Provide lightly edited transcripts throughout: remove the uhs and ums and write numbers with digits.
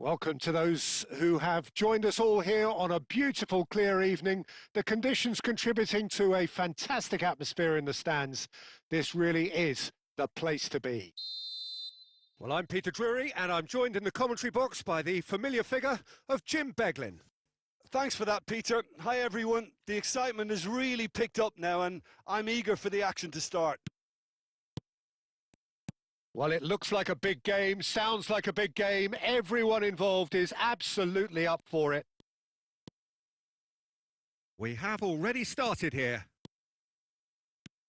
Welcome to those who have joined us all here on a beautiful, clear evening. The conditions contributing to a fantastic atmosphere in the stands. This really is the place to be. Well, I'm Peter Drury, and I'm joined in the commentary box by the familiar figure of Jim Beglin. Thanks for that, Peter. Hi, everyone. The excitement has really picked up now, and I'm eager for the action to start. Well, it looks like a big game, sounds like a big game. Everyone involved is absolutely up for it. We have already started here.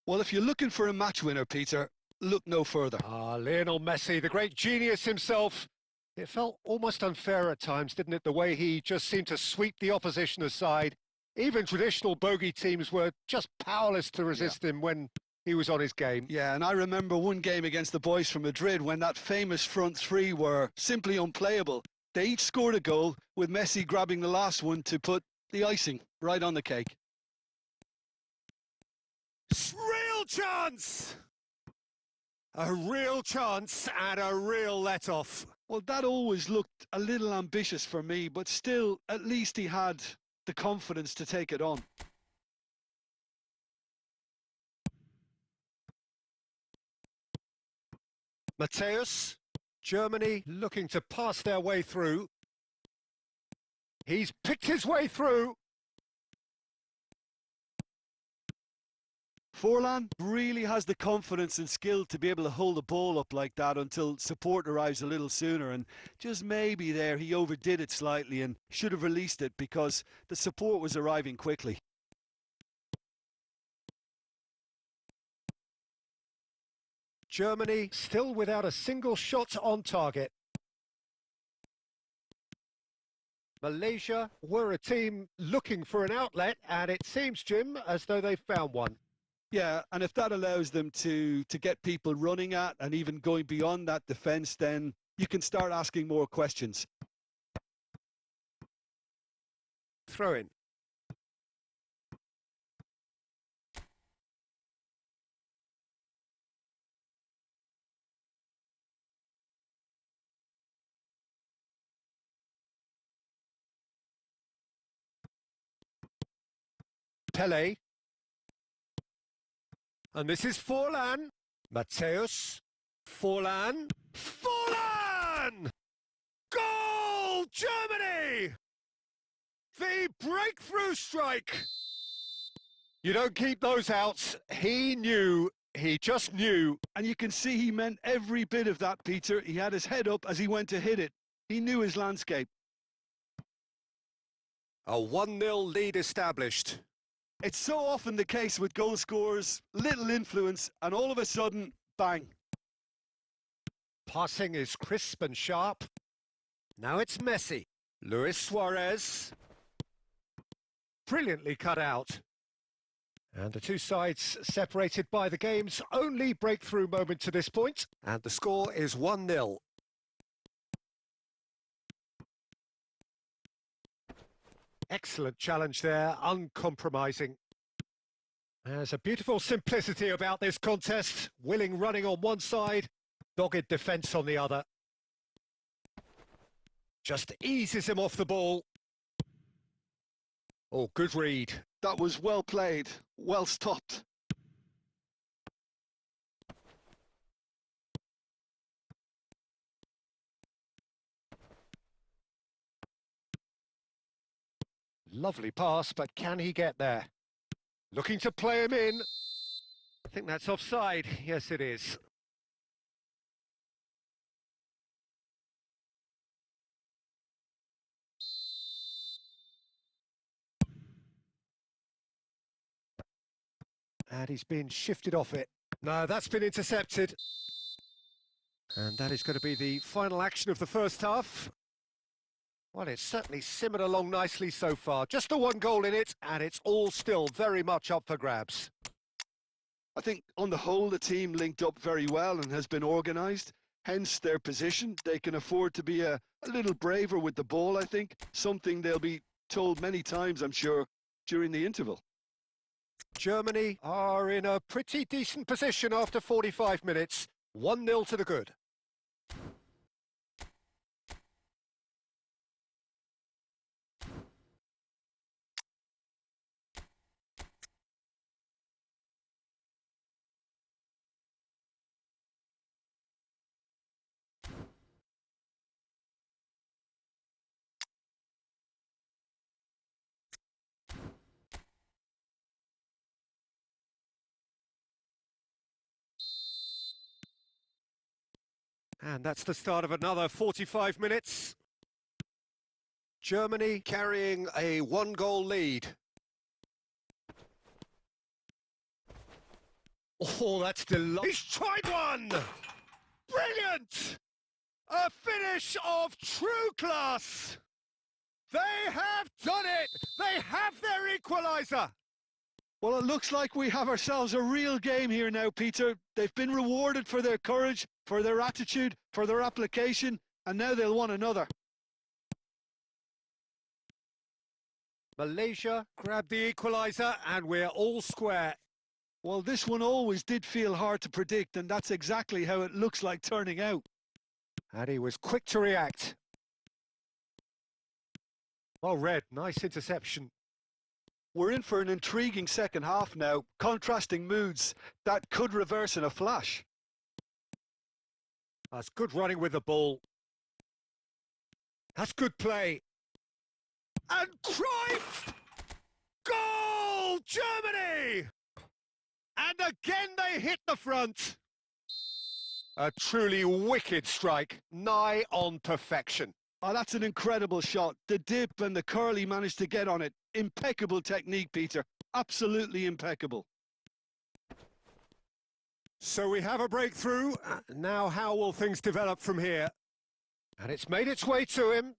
Well, if you're looking for a match winner, Peter, look no further. Lionel Messi, the great genius himself. It felt almost unfair at times, didn't it? The way he just seemed to sweep the opposition aside. Even traditional bogey teams were just powerless to resist him when he was on his game. Yeah, and I remember one game against the boys from Madrid when that famous front three were simply unplayable. They each scored a goal, with Messi grabbing the last one to put the icing right on the cake. Real chance! A real chance and a real let-off. Well, that always looked a little ambitious for me, but still, at least he had the confidence to take it on. Matthäus, Germany looking to pass their way through. He's picked his way through. Forlan really has the confidence and skill to be able to hold the ball up like that until support arrives a little sooner, and just maybe there he overdid it slightly and should have released it because the support was arriving quickly. Germany still without a single shot on target. Malaysia were a team looking for an outlet, and it seems, Jim, as though they've found one. Yeah, and if that allows them to get people running at and even going beyond that defence, then you can start asking more questions. Throw in. Pele. And this is Forlan. Matthäus. Forlan. Forlan! Goal! Germany! The breakthrough strike! You don't keep those out. He knew. He just knew. And you can see he meant every bit of that, Peter. He had his head up as he went to hit it. He knew his landscape. A 1-0 lead established. It's so often the case with goal scorers, little influence, and all of a sudden, bang. Passing is crisp and sharp. Now it's Messi. Luis Suarez. Brilliantly cut out. And the two sides separated by the game's only breakthrough moment to this point. And the score is 1-0. Excellent challenge there, uncompromising. There's a beautiful simplicity about this contest. Willing running on one side, dogged defence on the other. Just eases him off the ball. Oh, good read. That was well played, well stopped. Lovely pass, but can he get there? Looking to play him in. I think that's offside. Yes, it is. And he's been shifted off it. No, that's been intercepted. And that is going to be the final action of the first half. Well, it's certainly simmered along nicely so far. Just the one goal in it, and it's all still very much up for grabs. I think on the whole, the team linked up very well and has been organised. Hence their position. They can afford to be a little braver with the ball, I think. Something they'll be told many times, I'm sure, during the interval. Germany are in a pretty decent position after 45 minutes. 1-0 to the good. And that's the start of another 45 minutes. Germany carrying a one-goal lead. Oh, that's delightful. He's tried one! Brilliant! A finish of true class! They have done it! They have their equaliser! Well, it looks like we have ourselves a real game here now, Peter. They've been rewarded for their courage, for their attitude, for their application, and now they'll want another. Malaysia grabbed the equaliser and we're all square. Well, this one always did feel hard to predict, and that's exactly how it looks like turning out. And he was quick to react. Well read, nice interception. We're in for an intriguing second half now, contrasting moods that could reverse in a flash. That's good running with the ball. That's good play. And Cruyff! Goal! Germany! And again they hit the front. A truly wicked strike, nigh on perfection. Oh, that's an incredible shot. The dip and the curl he managed to get on it. Impeccable technique, Peter. Absolutely impeccable. So we have a breakthrough. Now how will things develop from here? And it's made its way to him.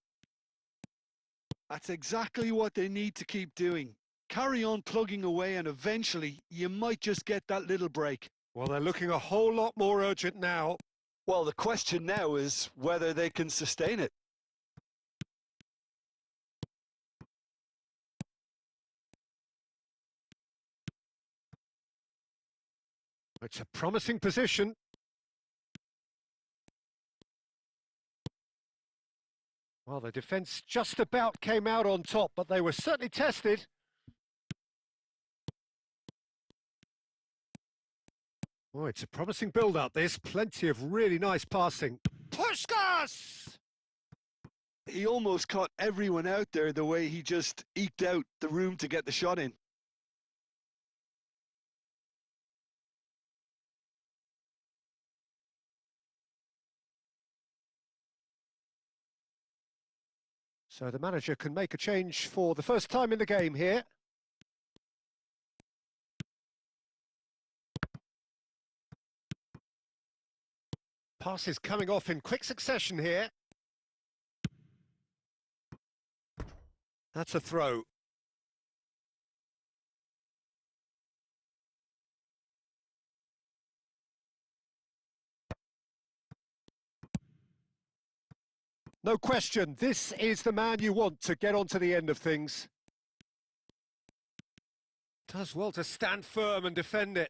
That's exactly what they need to keep doing. Carry on plugging away and eventually you might just get that little break. Well, they're looking a whole lot more urgent now. Well, the question now is whether they can sustain it. It's a promising position. Well, the defence just about came out on top, but they were certainly tested. Oh, it's a promising build-up. There's plenty of really nice passing. Puskás! He almost caught everyone out there the way he just eked out the room to get the shot in. So the manager can make a change for the first time in the game here. Passes coming off in quick succession here. That's a throw. No question, this is the man you want to get onto the end of things. Does well to stand firm and defend it.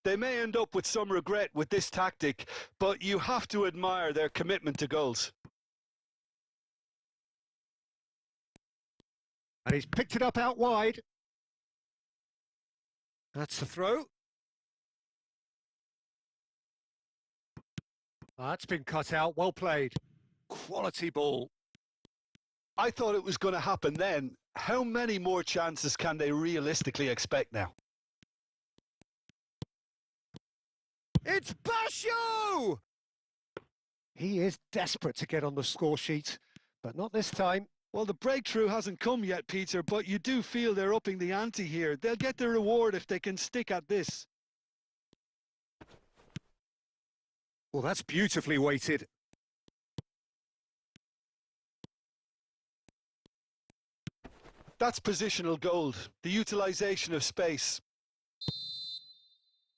They may end up with some regret with this tactic, but you have to admire their commitment to goals. And he's picked it up out wide. That's the throw. That's been cut out, well played. Quality ball. I thought it was going to happen then. How many more chances can they realistically expect now? It's Basho! He is desperate to get on the score sheet, but not this time. Well, the breakthrough hasn't come yet, Peter, but you do feel they're upping the ante here. They'll get the reward if they can stick at this. Well, that's beautifully weighted. That's positional gold, the utilisation of space.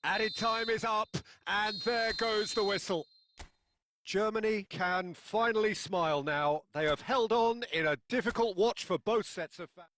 Added time is up, and there goes the whistle. Germany can finally smile now. They have held on in a difficult watch for both sets of fans.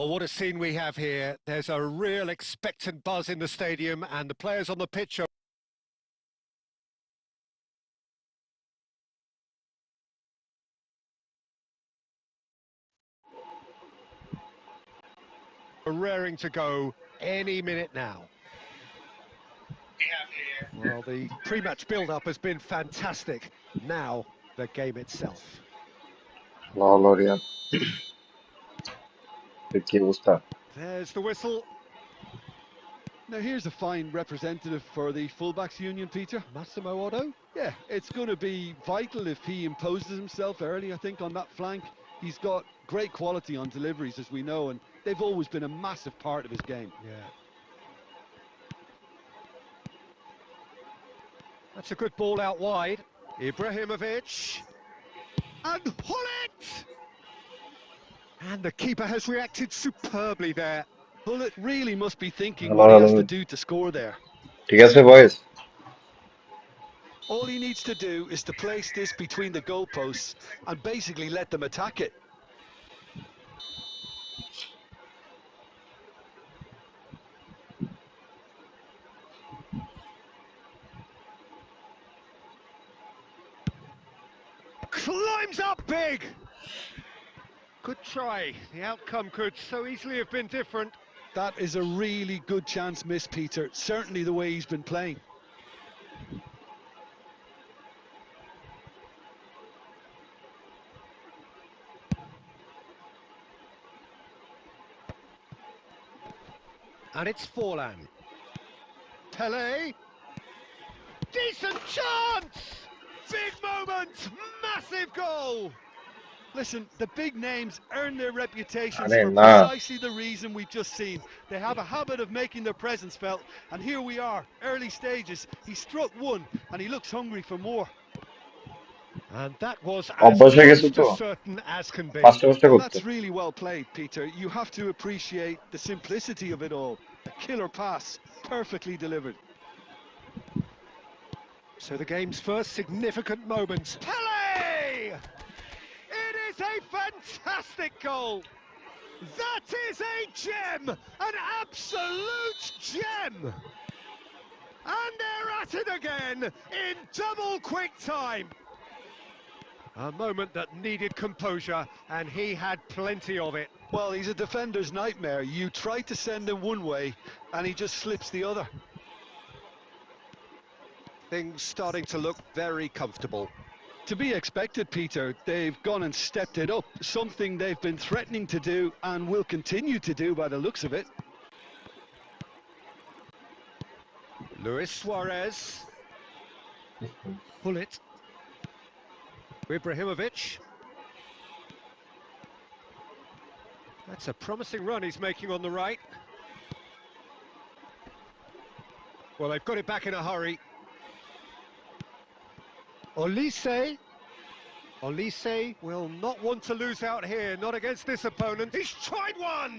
Well, what a scene we have here. There's a real expectant buzz in the stadium, and the players on the pitch are raring to go any minute now. Well, the pre-match build-up has been fantastic. Now, the game itself. Lorian, কি অবস্থা? There's the whistle. Now here's a fine representative for the fullbacks union, Peter. Massimo Otto. Yeah, it's going to be vital if he imposes himself early, I think, on that flank. He's got great quality on deliveries, as we know, and they've always been a massive part of his game. Yeah. That's a good ball out wide. Ibrahimovic. And Hullet! And the keeper has reacted superbly there. Hullet really must be thinking Hello, what he has hello. to do to score there. ঠিক আছে boys? All he needs to do is to place this between the goalposts and basically let them attack it. Climbs up big! Good try. The outcome could so easily have been different. That is a really good chance miss, Peter. Certainly the way he's been playing. And it's Forlan. Pele. Decent chance! Big moment! Massive goal! Listen, the big names earn their reputations আরে for না, precisely the reason we've just seen. They have a habit of making their presence felt, and here we are, early stages. He struck one, and he looks hungry for more. And that was as অভ্যাস হয়ে গেছে close তো to certain as can be. পাঁচটা পাঁচটা Well, করতে। that's really well played, Peter. You have to appreciate the simplicity of it all. A killer pass, perfectly delivered. So the game's first significant moment. Pele! It is a fantastic goal! That is a gem! An absolute gem! And they're at it again in double quick time. A moment that needed composure, and he had plenty of it. Well, he's a defender's nightmare. You try to send him one way, and he just slips the other. Things starting to look very comfortable. To be expected, Peter. They've gone and stepped it up, something they've been threatening to do and will continue to do by the looks of it. Luis Suarez. Hullet. Ibrahimovic. That's a promising run he's making on the right. Well, they've got it back in a hurry. Olise. Olise will not want to lose out here, not against this opponent. He's tried one!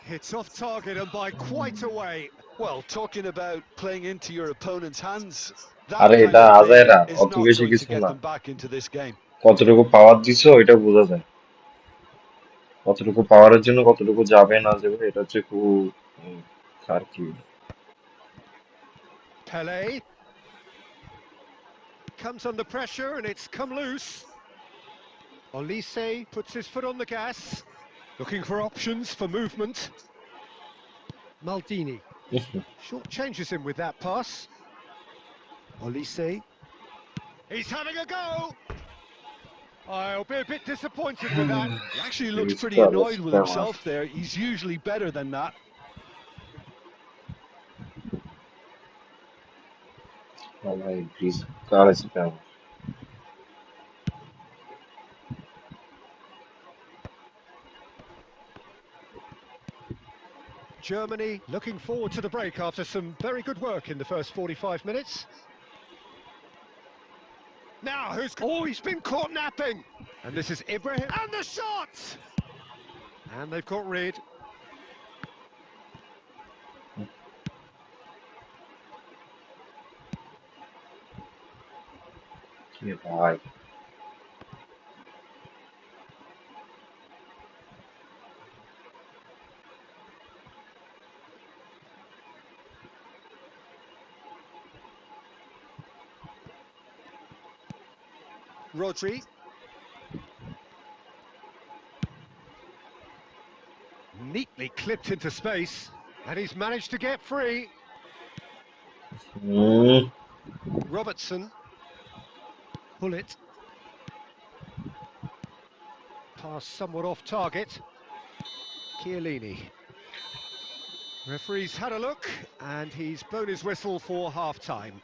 Hits off target and by quite a way. Well, talking about playing into your opponent's hands, that আরে kind এটা of play আজাইরা is অত not বেশি going to কিছু get না, them back into this game. কতটুকু পাওয়ার দিছো এটা বোঝা যায়, কতটুকু পাওয়ারের জন্য কতটুকু যাবে না যাবে এটা হচ্ছে খুব আর কি। Pele comes under pressure and it's come loose. Olise puts his foot on the gas, looking for options for movement. Maldini short changes him with that pass. Olise, he's having a go. I'll be a bit disappointed with that. He actually looks pretty Risky annoyed with অবস্থা আমার। himself there. He's usually better than that. ভাই risk আছে আমার। Germany looking forward to the break after some very good work in the first 45 minutes. Now, oh, he's been caught napping. And this is Ibrahim. And the shot! And they've got rid. কি ভাই Rodri. Neatly clipped into space, and he's managed to get free. Robertson. Pull it. Pass somewhat off target. Chiellini. Referee's had a look, and he's blown his whistle for half-time.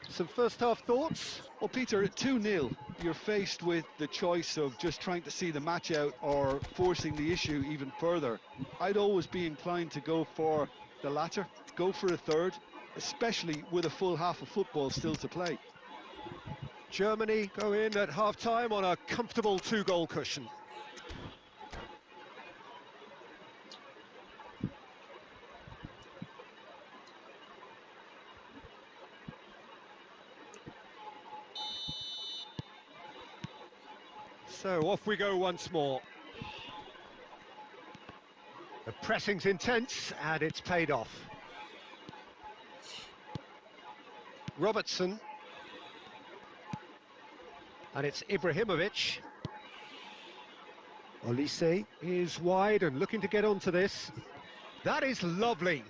Some first-half thoughts? Well, Peter, at 2-0, you're faced with the choice of just trying to see the match out or forcing the issue even further. I'd always be inclined to go for the latter, go for a third, especially with a full half of football still to play. Germany go in at half-time on a comfortable 2-goal cushion. So off we go once more. The pressing's intense and it's paid off. Robertson. And it's Ibrahimovic. Olise is wide and looking to get onto this. That is lovely.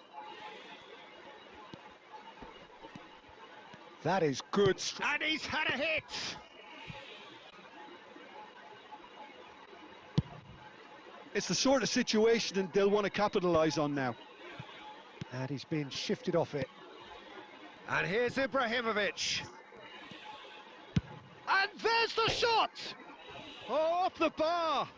That is good. And he's had a hit. It's the sort of situation that they'll want to capitalise on now. And he's been shifted off it. And here's Ibrahimovic. And there's the shot! Oh, off the bar.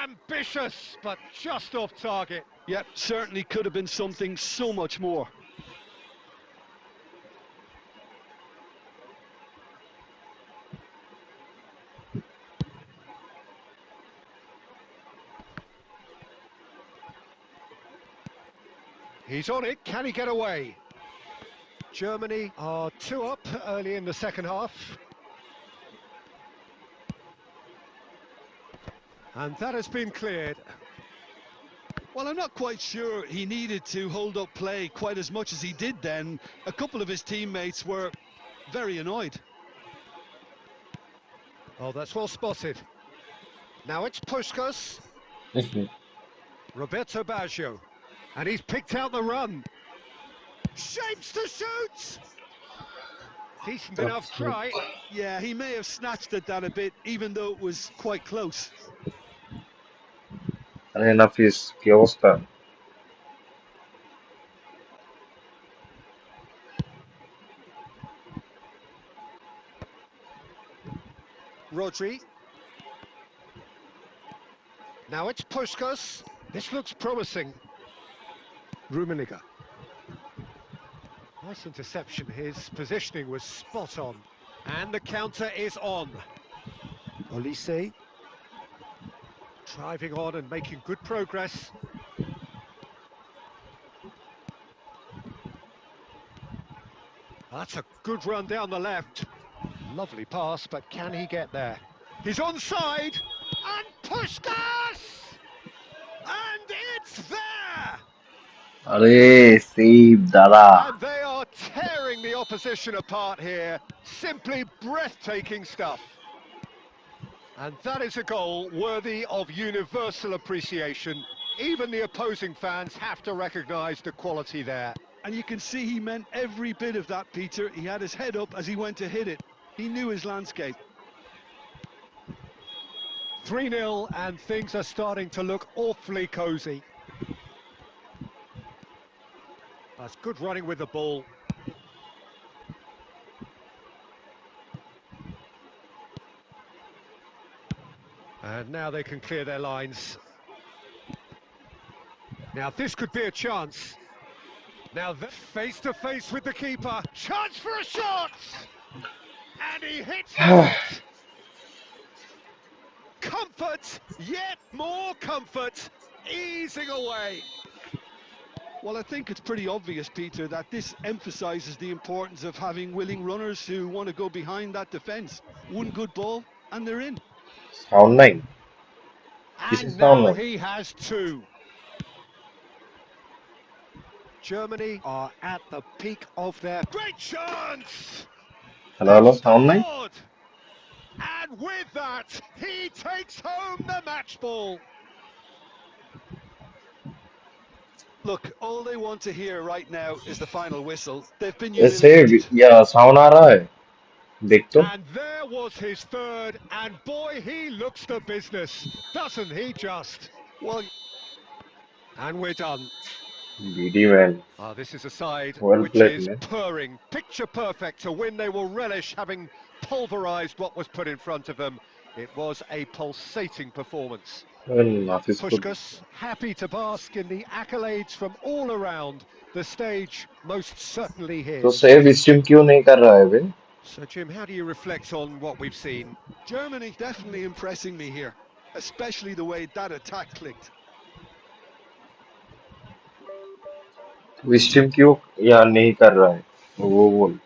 Ambitious, but just off target. Yep, certainly could have been something so much more. He's on it, can he get away? Germany are 2 up early in the second half. And that has been cleared. Well, I'm not quite sure he needed to hold up play quite as much as he did then. A couple of his teammates were very annoyed. Oh, that's well spotted. Now it's Puskas. Roberto Baggio. And he's picked out the run. Shapes to shoot! Decent enough try. Yeah, he may have snatched at that a bit, even though it was quite close. Nafiz, কি অবস্থা? Rodri. Now it's Puskas. This looks promising. Rummenigge. Nice interception. His positioning was spot on. And the counter is on. Olise. Driving on and making good progress. That's a good run down the left. Lovely pass, but can he get there? He's onside! And Puskas! And it's there! আরে save দাদা And they are tearing the opposition apart here. Simply breathtaking stuff. And that is a goal worthy of universal appreciation. Even the opposing fans have to recognise the quality there. And you can see he meant every bit of that, Peter. He had his head up as he went to hit it. He knew his landscape. 3-0 and things are starting to look awfully cosy. That's good running with the ball. And now they can clear their lines. Now this could be a chance. Now face to face with the keeper. Chance for a shot! And he hits it! Comfort, yet more comfort, easing away. Well, I think it's pretty obvious, Peter, that this emphasises the importance of having willing runners who want to go behind that defence. One good ball, and they're in. Sound নাই And কিসের sound now নাই he has 2. Germany are at the peak of their great chance! Hello hello sound নাই? Scored! And with that, he takes home the match ball. Look, all they want to hear right now is the final whistle. They've been ऐसे humiliated. या sound आ रहा है? देख तो। And there was his third, and boy, he looks the business, doesn't he just? Well, And we're done. बीडी man, This is a side well which played is man. purring, picture perfect to win. They will relish having pulverised what was put in front of them. It was a pulsating performance. Well Nafis को Puskás happy to bask in the accolades from all around. The stage most certainly तो his. Save stream क्यों नहीं कर रहा है बे? So, Jim, how do you reflect on what we've seen? Germany definitely impressing me here, especially the way that attack clicked. Stream क्यों या नहीं कर रहा है? वो बोल।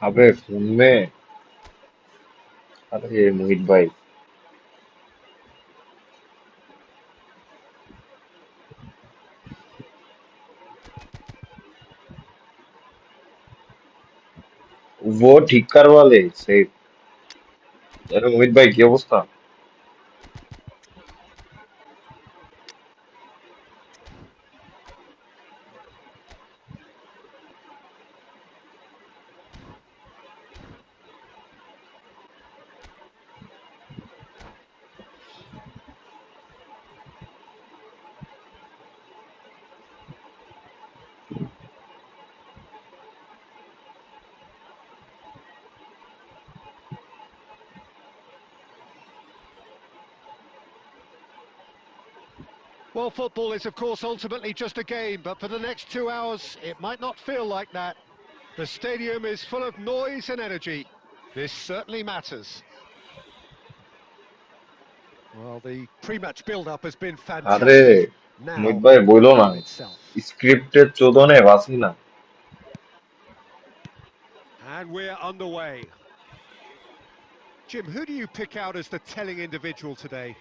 अबे फोन में, अरे मोहित भाई, वो ठीक करवा ले सेव। अरे मोहित भाई की अवस्था? Well, football is, of course, ultimately just a game, but for the next 2 hours, it might not feel like that. The stadium is full of noise and energy. This certainly matters. Well, the pre-match build-up has been अरे fantastic. मोहित Now, भाई the बोलो ना, game itself. Scripted चोदने वासी ना। And we're underway. Jim, who do you pick out as the telling individual today?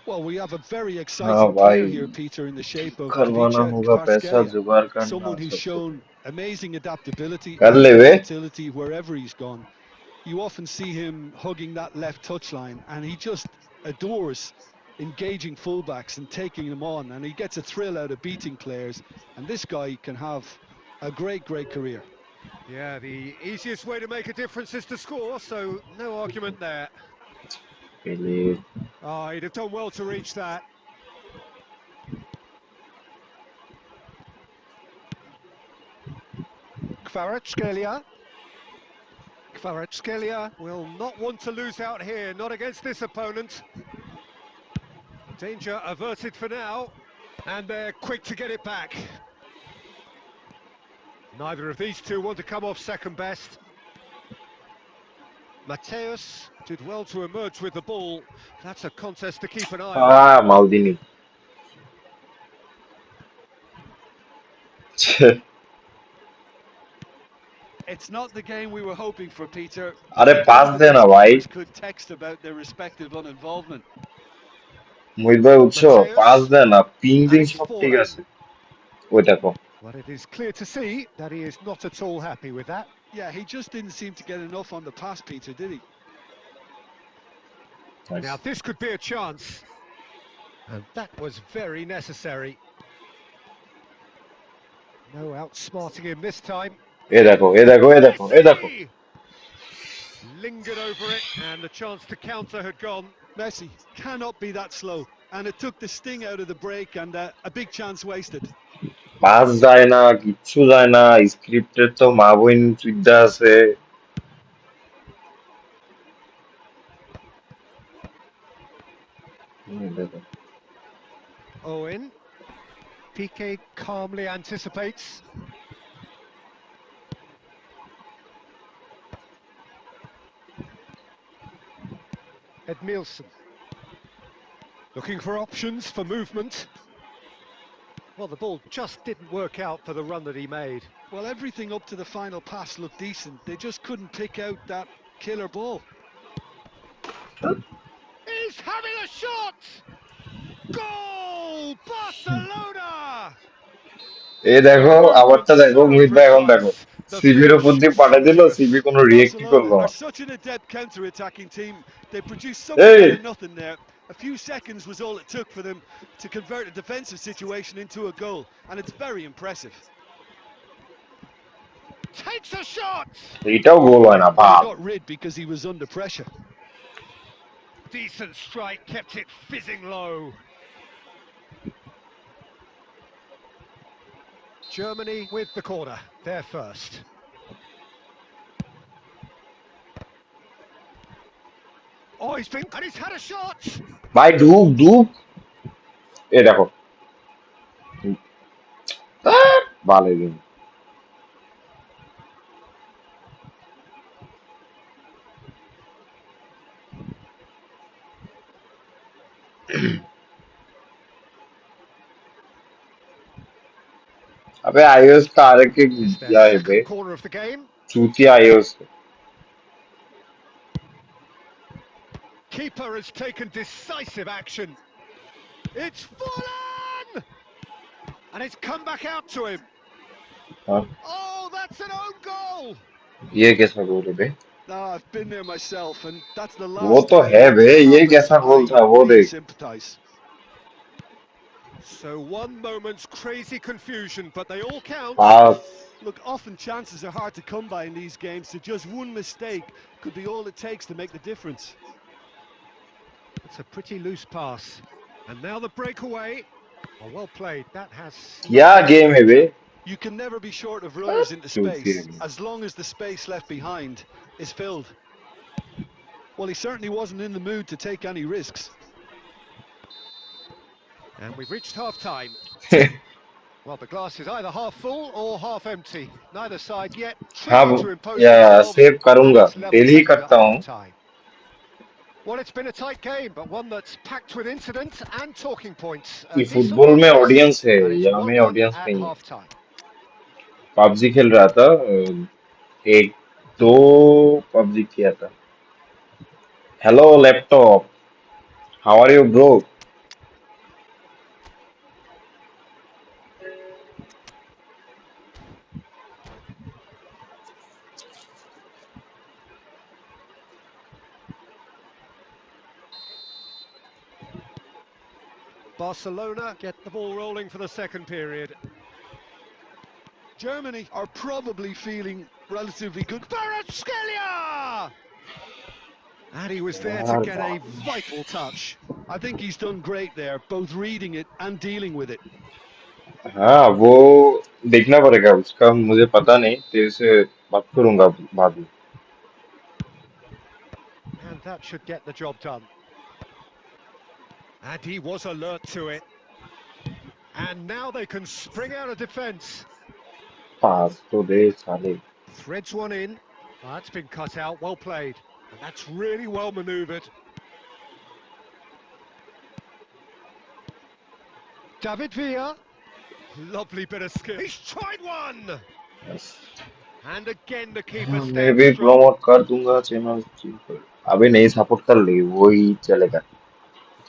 Well, we have a very हाँ exciting player भाई, here, Peter, in the shape of करवाना Ivica होगा, पैसा Kvaratskhelia, जुगाड़ करना someone who's सब कुछ। shown amazing adaptability कर and ले वे। versatility wherever he's gone. You often see him hugging that left touchline, and he just adores engaging fullbacks and taking them on, and he gets a thrill out of beating players. And this guy can have a great, great career. Yeah, the easiest way to make a difference is to score, so no argument there. पहले Oh, he'd have done well to reach that. Kvaratskhelia. Kvaratskhelia will not want to lose out here, not against this opponent. Danger averted for now, and they're quick to get it back. Neither of these two want to come off second best. Mateus did well to emerge with the ball. That's a contest to keep an eye on. हाँ मालदीनी। It's not the game we were hoping for, Peter, अरे but pass both of देना these भाई। keepers could text about their respective uninvolvement. মোহিত ভাই উঠছো, pass Mateus, দেন না, ping and it's সব ঠিক falling. আছে। ওই দেখো। Well, it is clear to see that he is not at all happy with that. Yeah, he just didn't seem to get enough on the pass, Peter, did he? Now, this could be a chance, and that was very necessary. No outsmarting him this time. এ দেখো, এ দেখো, এ দেখো, এ দেখো। Messi! Lingered over it, and the chance to counter had gone. Messi cannot be that slow, and it took the sting out of the break, and a big chance wasted. Pass যায় না, কিচ্ছু যায় না, স্ক্রিপ্টের তো মা বোন বিদ্যা আছে। देखो Owen. Piqué calmly anticipates. Edmilson. Looking for options for movement. Well, the ball just didn't work out for the run that he made. Well, everything up to the final pass looked decent. They just couldn't pick out that killer ball. He's having a shot! Goal! Barcelona! এই দেখো The আবারটা movement's দেখো so Muhith ভাই এখন দেখো precise. The সিবির উপর finish দিয়ে পাঠিয়ে দিল sumptuous. সিবি কোনো রিয়েক্টই করলো Barcelona are না such an adept counter-attacking team. They produced something এই out of nothing there. A few seconds was all it took for them to convert a defensive situation into a goal, and it's very impressive. Takes a shot! এইটাও গোল হয় না Well, he ভাব got rid because he was under pressure. Decent strike, kept it fizzing low. Germany with the corner, they're first. Oh, and he's had a shot! ভাই ঢুক ঢুক এই দেখো ভালো গেম अबे आईओएस का आर के It's their क्या है बे second corner of the game. चूतिया iOS Keeper has taken decisive action. It's fallen! And it's come back out to him. हाँ Oh, that's an own goal! ये कैसा गोल है बे No, I've been there myself, and that's the वो last तो time you है want bay it to ये happen. कैसा गोल I था वो really देख sympathise. So one moment's crazy confusion, but they all count. Pass Look, often chances are hard to come by in these games, so just one mistake could be all it takes to make the difference. That's a pretty loose pass. And now the breakaway. Oh, well played. That has क्या slightly left game है बे centre. You can never be short of runners into चूतिया space, as long as the space left behind is filled. Well, he certainly wasn't in the mood to take any risks. And we've reached half-time. Game Well, the glass is either half full or half empty. Neither side yet हाँ trying to impose या themselves, save and करूंगा it's level daily settled at करता हूँ half-time. Well, it's been a tight game, but one that's packed with incidents and talking points. A ये decent football में contest, audience है and it's या में 1-1 audience at नहीं है half-time. पबजी खेल रहा था एक दो पबजी किया था hello laptop how are you bro Barcelona get the ball rolling for the second period. Germany are probably feeling relatively good. Kvaratskhelia! And he was there to यार get a vital touch. I think he's done great there, both reading it and dealing with it. हाँ वो देखना पड़ेगा उसका मुझे पता नहीं तेरे से बात करूंगा बाद में And that should get the job done. And he was alert to it. And now they can spring out of defence. पास तो दे साले Threads one in. Oh, that's been cut out, well played. And that's really well manoeuvred. David Villa. Lovely bit of skill. He's tried one! बस And again the keeper हाँ, मैं stands भी strong. Promote कर दूंगा channel पर अभी नहीं support कर ली वही चलेगा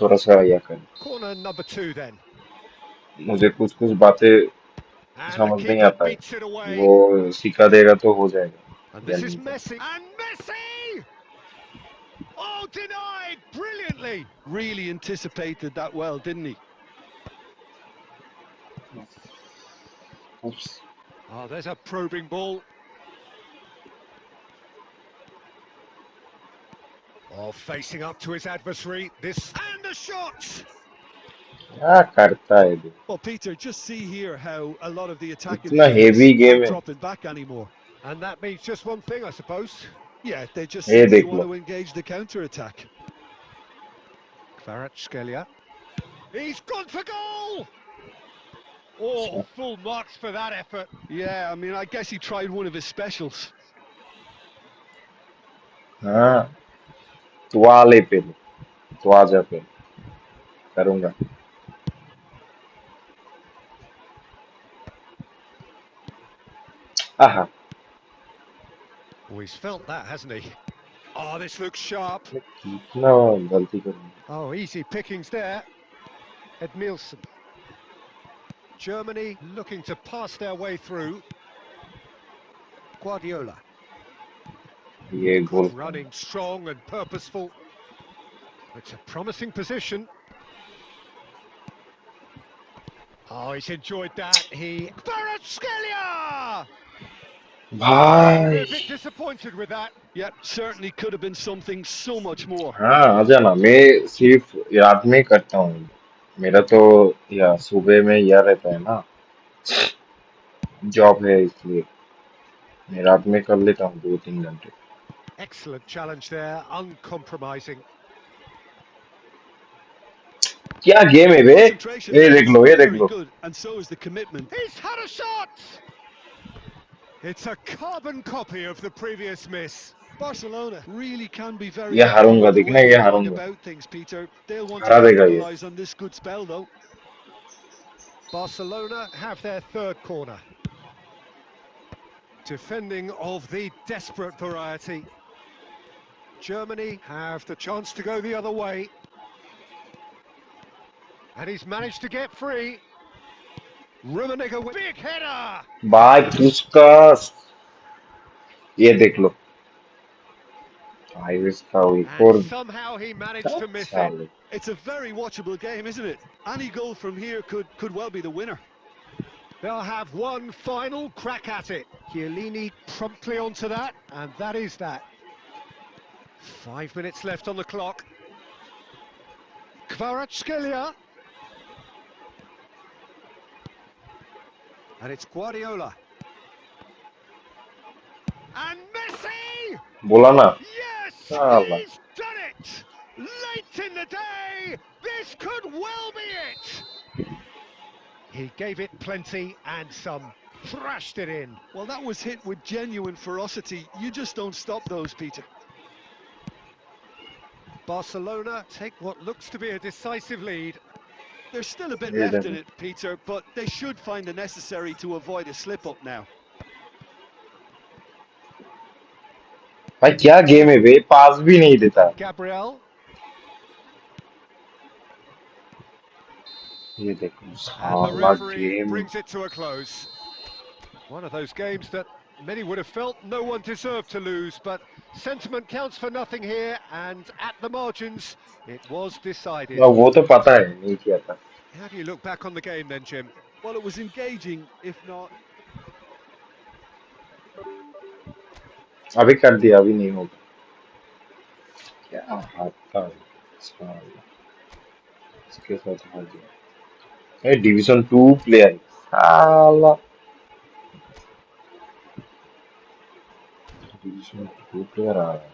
थोड़ा सा या कर Corner number 2 then. मुझे कुछ कुछ बातें And the समझ नहीं keeper आता है beats it away. वो सिखा देगा तो हो जाएगा And या this is नहीं तो Messi. And Messi! Oh, denied brilliantly. Really anticipated that well, didn't he? Oops. Oh, there's a probing ball. Oh, facing up to his adversary. This and the shot. क्या करता है ये Well, Peter, just see here how a lot of the attacking इतना players heavy game aren't है dropping back anymore. And that means just one thing, I suppose. Yeah, they just ये simply देख want low to engage the counter-attack. Kvaratskhelia. He's gone for goal! Oh, full marks for that effort. Yeah, I mean, I guess he tried one of his specials. हाँ तू आ ले पे तू आ जा पे करूंगा आहा Oh, he's felt that, hasn't he? Oh, this looks sharp. मैं कितना गलती करूंगा Oh, easy pickings there. Ed Nielsen. Germany looking to pass their way through. Guardiola. ये गोल Good running, strong and purposeful. It's a promising position. Oh, he's enjoyed that. Kvaratskhelia! He'll be भाई a bit disappointed with that. Yeah, certainly could have been something so much more. हाँ आ जाना मैं सिर्फ रात में करता हूँ मेरा तो या सुबह में या रहता है ना जॉब है इसलिए मैं रात में कर लेता हूँ 2-3 घंटे Excellent challenge there, uncompromising. क्या गेम है The बे concentration ये देख levels लो are ये देख very low good, and so is the commitment. He's had a shot! It's a carbon copy of the previous miss. Barcelona really can be very ये हारूंगा ethical the देखना way ये they're going हारूंगा about things, Peter. They'll want to हरा देगा ये capitalise on this good spell, though. Barcelona have their third corner. Defending of the desperate variety. Germany have the chance to go the other way. And he's managed to get free. Rummenigge with big header! भाई किसका ये देख लो भाई इसका एक And और somehow he managed to miss it. साले It's a very watchable game, isn't it? Any goal from here could well be the winner. They'll have one final crack at it. Chiellini promptly onto that, and that is that. 5 minutes left on the clock. Kvaratskhelia. And it's Guardiola. And Messi! बोला ना Yes, साला he's done it! Late in the day, this could well be it! He gave it plenty and some, thrashed it in. Well, that was hit with genuine ferocity. You just don't stop those, Peter. Barcelona take what looks to be a decisive lead. There's still a bit ये left in देखो it, Peter, but they should find the necessary to avoid a slip-up now. भाई क्या game है बे पास भी नहीं देता Gabriel. ये देखो And the साला referee game brings it to a close. One of those games that many would have felt no one deserved to lose, but sentiment counts for nothing here, and at the margins, it was decided. वो तो पता है नहीं किया था How do you look back on the game then, Jim? Well, it was engaging, if not... अभी कर दिया अभी नहीं होगा क्या हाथ था साला इसके साथ हार गया ये डिवीजन 2 प्लेयर साला डिवीजन 2 प्लेयर आ रहा है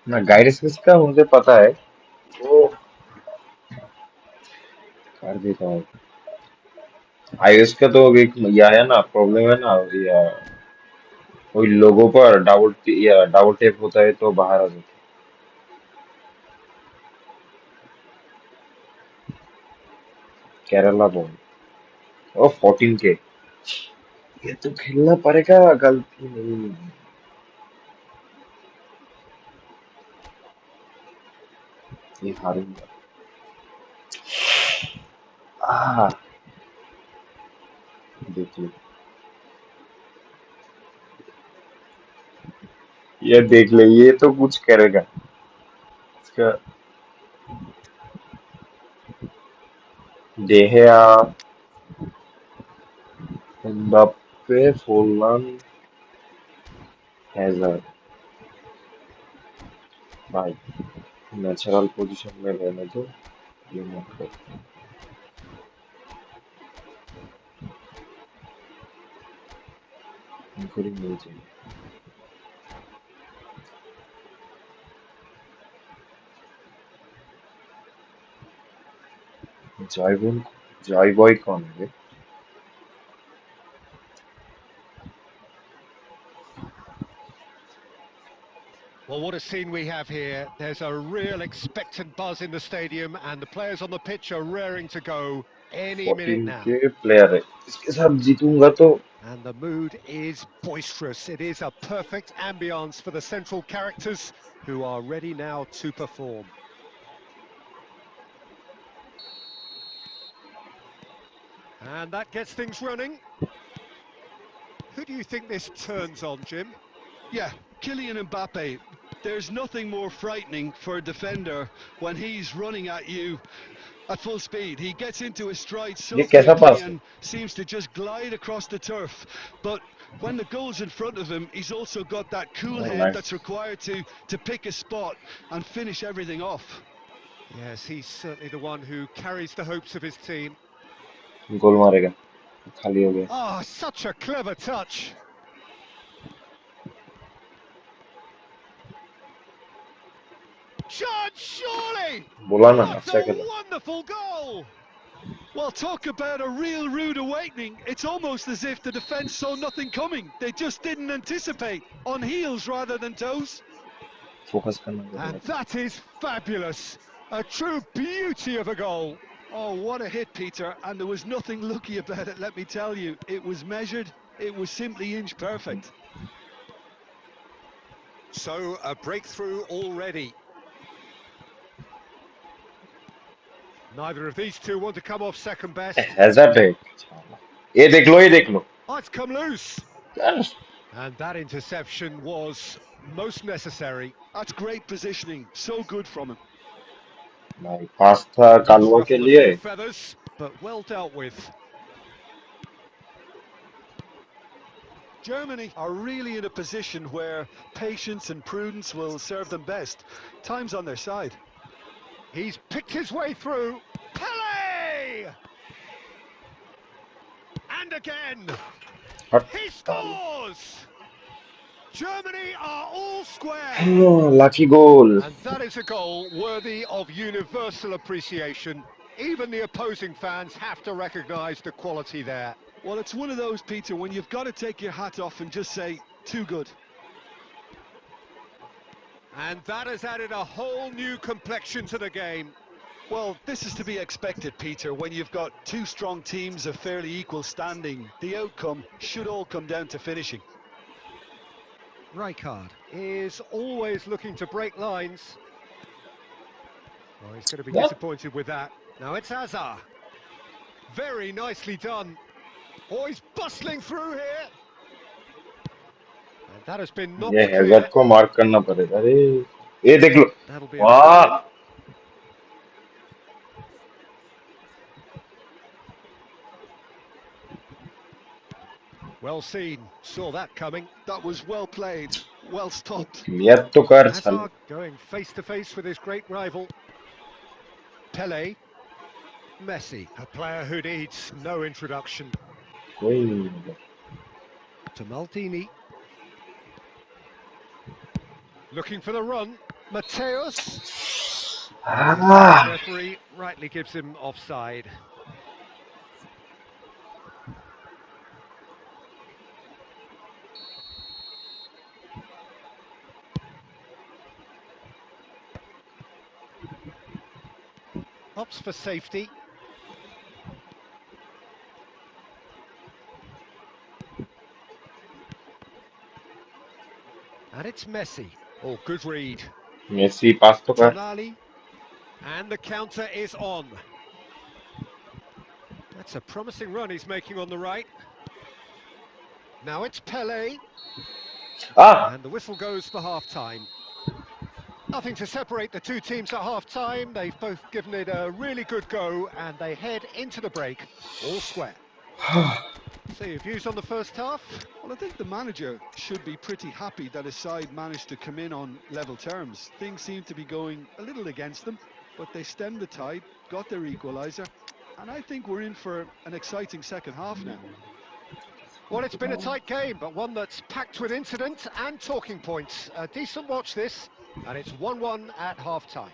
ना गाइडेंस किसका मुझे पता है वो कर देता हूँ आईओएस का तो एक या है ना प्रॉब्लम है ना या कोई लोगों पर डाबल टेप होता है तो बाहर आ जाता है केरला बॉल ओ 14K ये तो खेलना पड़ेगा गलती नहीं ये हारूंगा आ देख ले ये देख ले ये तो कुछ करेगा इसका देहया एम्बाप्पे फॉरलान हैजर्ड भाई नेचुरल पोजीशन में रहने दो ये मत करो इनको नहीं चाहिए जॉय बॉय कौन है Well, what a scene we have here. There's a real expectant buzz in the stadium and the players on the pitch are raring to go any minute 14 now. के प्लेयर है इसके साथ जीतूंगा तो And the mood is boisterous. It is a perfect ambience for the central characters who are ready now to perform. And that gets things running. Who do you think this turns on, Jim? Yeah, Kylian Mbappe. There's nothing more frightening for a defender when he's running at you at full speed. He gets into his stride ये so कैसा quickly पास है and seems to just glide across the turf. But when the goal's in front of him, he's also got that cool head nice that's required to pick a spot and finish everything off. Yes, he's certainly the one who carries the hopes of his team. गोल मारेगा खाली हो गया Oh, such a clever touch. Shot, surely! बोला ना What अच्छा a खेला wonderful goal! Well, talk about a real rude awakening. It's almost as if the defence saw nothing coming. They just didn't anticipate. On heels rather than toes. Focus करना And पड़ेगा that is fabulous. A true beauty of a goal. Oh, what a hit, Peter. And there was nothing lucky about it, let me tell you. It was measured. It was simply inch perfect. So, a breakthrough already. Neither of these two want to come off second best. Hazard है ये देख लो Oh, it's come loose. Yes. And that interception was most necessary. That's great positioning. So good from him. भाई पास था Does कालवा के ruffle a लिए few feathers, but well dealt with. Germany are really in a position where patience and prudence will serve them best. Time's on their side. He's picked his way through. Pele! And again, हट he scores! Germany are all square. Lucky goal And that is a goal worthy of universal appreciation. Even the opposing fans have to recognise the quality there. Well, it's one of those, Peter, when you've got to take your hat off and just say, too good. And that has added a whole new complexion to the game. Well, this is to be expected, Peter, when you've got two strong teams of fairly equal standing. The outcome should all come down to finishing. Rijkaard is always looking to break lines. Oh, he's going to be disappointed with that. Now it's Hazard. Very nicely done. Oh, he's bustling through here. And that has been ये knocked hazard clear. को mark करना पड़ेगा अरे ये देख लो That'll be a वाह throw-in. Well seen, saw that coming. That was well played, well stopped. Clear तो कर साले Hazard going face-to-face with his great rival. Pele. Messi, a player who needs no introduction. कोई नहीं मिला To Maldini. Looking for the run. Mateus. The referee rightly gives him offside. Opts for safety. And it's Messi. Oh, good read. Messi pass to कर Tonali. And the counter is on. That's a promising run he's making on the right. Now it's Pele. Uh And the whistle goes for half-time. Nothing to separate the two teams at half-time. They've both given it a really good go and they head into the break all square. So your views on the first half? Well, I think the manager should be pretty happy that his side managed to come in on level terms. Things seem to be going a little against them, but they stemmed the tide, got their equaliser, and I think we're in for an exciting second half now. Well, it's been a tight game, but one that's packed with incident and talking points. A decent watch this, and it's 1-1 at half-time.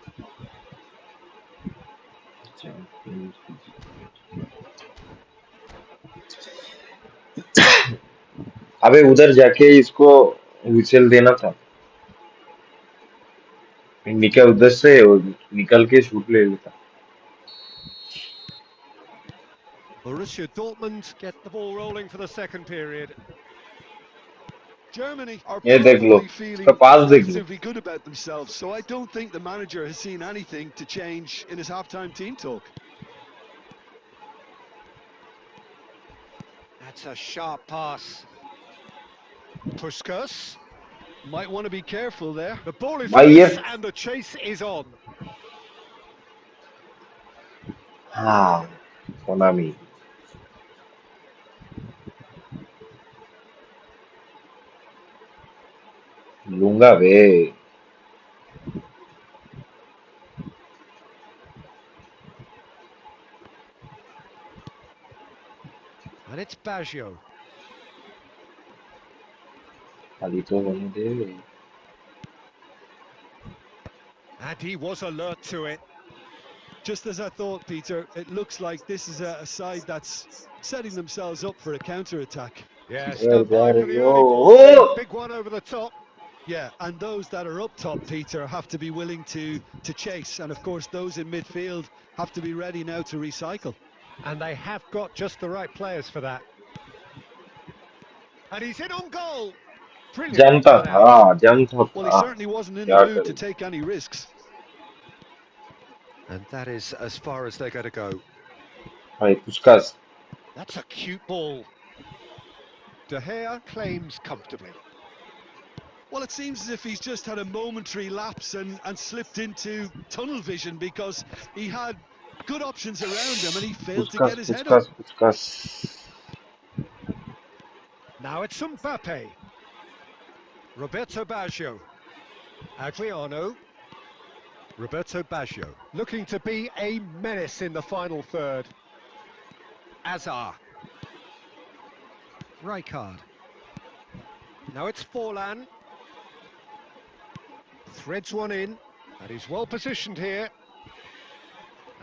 अबे उधर जाके इसको विचल देना था। निकल उधर से निकल के शूट ले लेता। Borussia Dortmund get the ball rolling for the second period. Germany are ये देख लो, probably इसका feeling पास देख लो। relatively good about themselves, so I don't think the manager has seen anything to change in his halftime team talk. That's a sharp pass. Puskas. Might want to be careful there. The ball is भाई ये loose and the chase is on. हाँ Konami लूंगा बे। And it's Baggio. खाली तो होने दे। And he was alert to it. Just as I thought, Peter, it looks like this is a side that's setting themselves up for a counter-attack. Yeah, Where stand by for the early ball. A oh! big one over the top. Yeah, and those that are up top, Peter, have to be willing to chase. And of course, those in midfield have to be ready now to recycle. And they have got just the right players for that. And he's in on goal. Brilliantly cut out. जानता Well, he था certainly wasn't in the क्या mood to करूं। take any risks. And that is as far as they're going to go. भाई Puskas That's a cute ball. De Gea claims comfortably. Well, it seems as if he's just had a momentary lapse and slipped into tunnel vision because he had good options around him and he failed to Puskas get his head up. Puskas Puskas Now it's Mbappe. Roberto Baggio. Adriano. Roberto Baggio. Looking to be a menace in the final third. Azar. Rijkaard. Now it's Forlan. Threads one in. And he's well positioned here.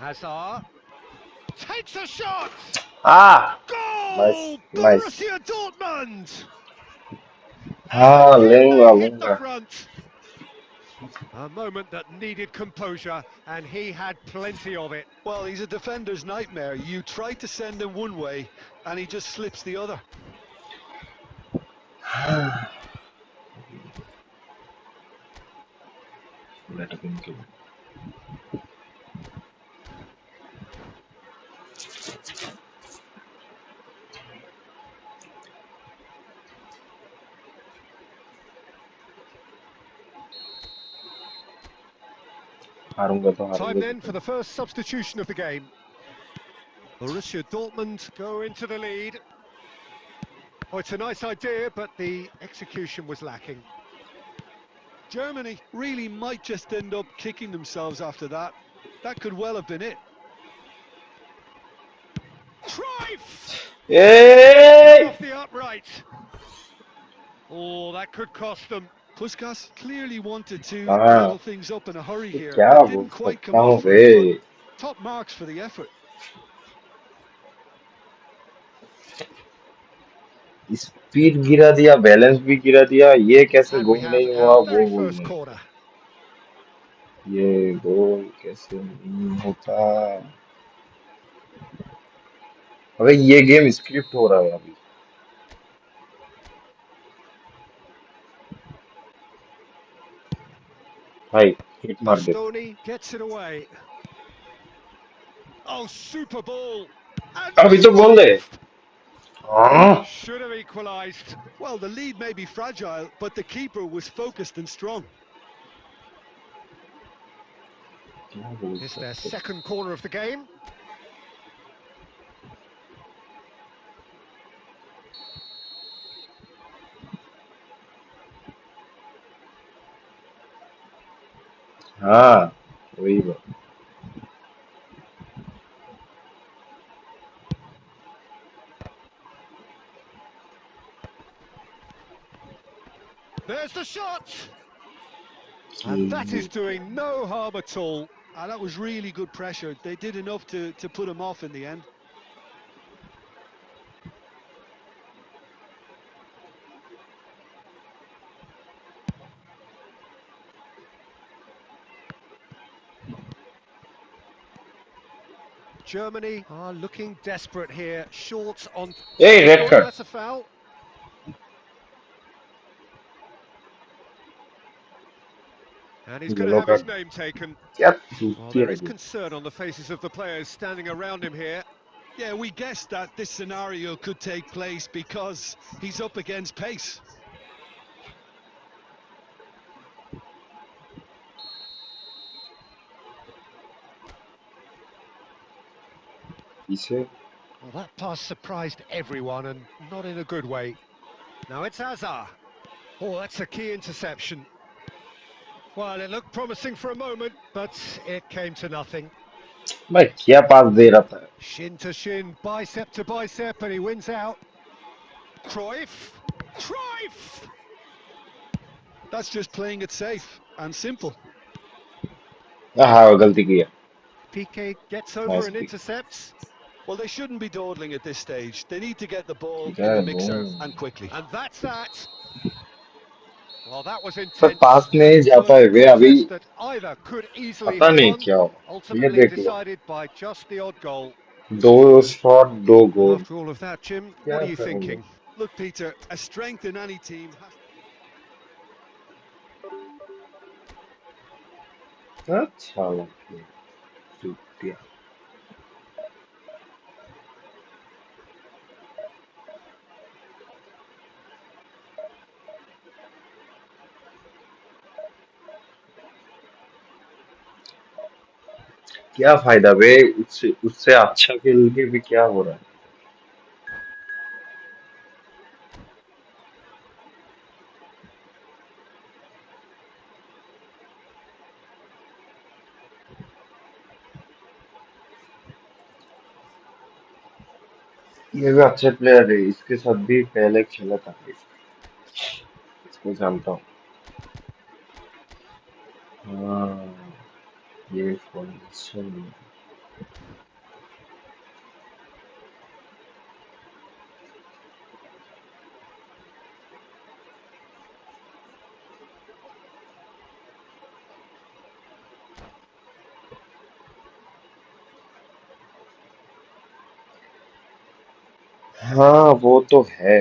Azar. Takes a shot! ah Goal! nice nice Borussia Dortmund! And हाँ can लूंगा they hit the लूंगा front? A moment that needed composure, and he had plenty of it. Well, he's a defender's nightmare. You try to send him one way and he just slips the other. Let him go. हारूंगा तो Time हारूंगा then for the first substitution of the game. Borussia Dortmund go into the lead. Oh, it's a nice idea, but the execution was lacking. Germany really might just end up kicking themselves after that. That could well have been it. Cruyff! Hey! Off the upright. Oh, that could cost them. Puskas clearly wanted to हाँ level things up in a hurry तो here, क्या but बोल didn't quite सकता come हूँ off for बे। it. But top marks for the effort. Speed गिरा दिया balance भी गिरा दिया ये कैसे And we गोल have नहीं हुआ our वो very गोल first नहीं corner. ये गोल कैसे नहीं होता। अबे ये गेम स्क्रिप्ट हो रहा है अभी भाई हिट मार दे। Bastoni gets it away. Oh, super ball. And अभी तो बोल दे। Cruyff हाँ should have equalised. Well, the lead may be fragile, but the keeper was focused and strong. क्या बोल It's their सकते। second corner of the game. हाँ वही बात. There's the shot! And that is कि doing no harm at all. That was really good pressure. They did enough to put him off in the end. Germany are looking desperate here, short on... Hey, red Oh, card. that's a foul. And he's going to Yellow have his card. name taken. क्या Well, चूतिया there है is ये. concern on the faces of the players standing around him here. Yeah, we guessed that this scenario could take place because he's up against pace. इसे Well, that pass surprised everyone and not in a good way. Now it's Azar. Oh, that's a key interception. Well, it looked promising for a moment, but it came to nothing. मैं क्या पास दे रहा था. Shin to bicep, and he wins out. Cruyff! Cruyff! That's just playing it safe and simple. हाँ गलती किया. Piqué gets over Nice and pick. intercepts. Well, they shouldn't be dawdling at this stage. They need to get the ball ठीक in है the know. mixer and quickly. And that's that. Well, that was पर पास intense नहीं and जाता full है of वे अभी. contest that either could easily पता have नहीं won, क्या हो. ये ultimately देख लो. decided by just the odd goal. दो शॉट दो गोल. After all of that, Jim, what क्या are you करोगे. thinking? Look, Peter, a strength in any team has... अच्छा लगे. चूतिया. क्या फायदा बे. उससे उससे अच्छा खेल के भी क्या हो रहा है. ये भी अच्छे प्लेयर है. इसके साथ भी पहले खेला था. इसको जानता हूँ. हाँ ये पोजीशन. हाँ वो तो है.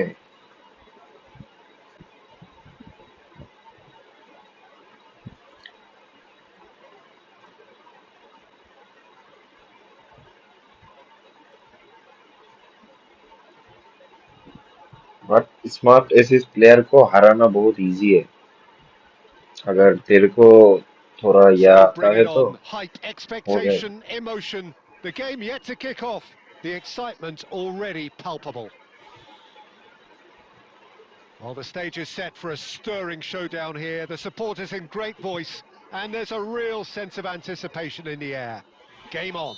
बट स्मार्ट ऐसे प्लेयर को हराना बहुत इजी है. अगर तेरे को थोड़ा यह So आता bring है it तो on. Hype, हो जाएगा. expectation, emotion. The game yet to kick off. The excitement already palpable. Well, the stage is set for a stirring showdown here. The supporters in great voice, and there's a real sense of anticipation in the air. Game on.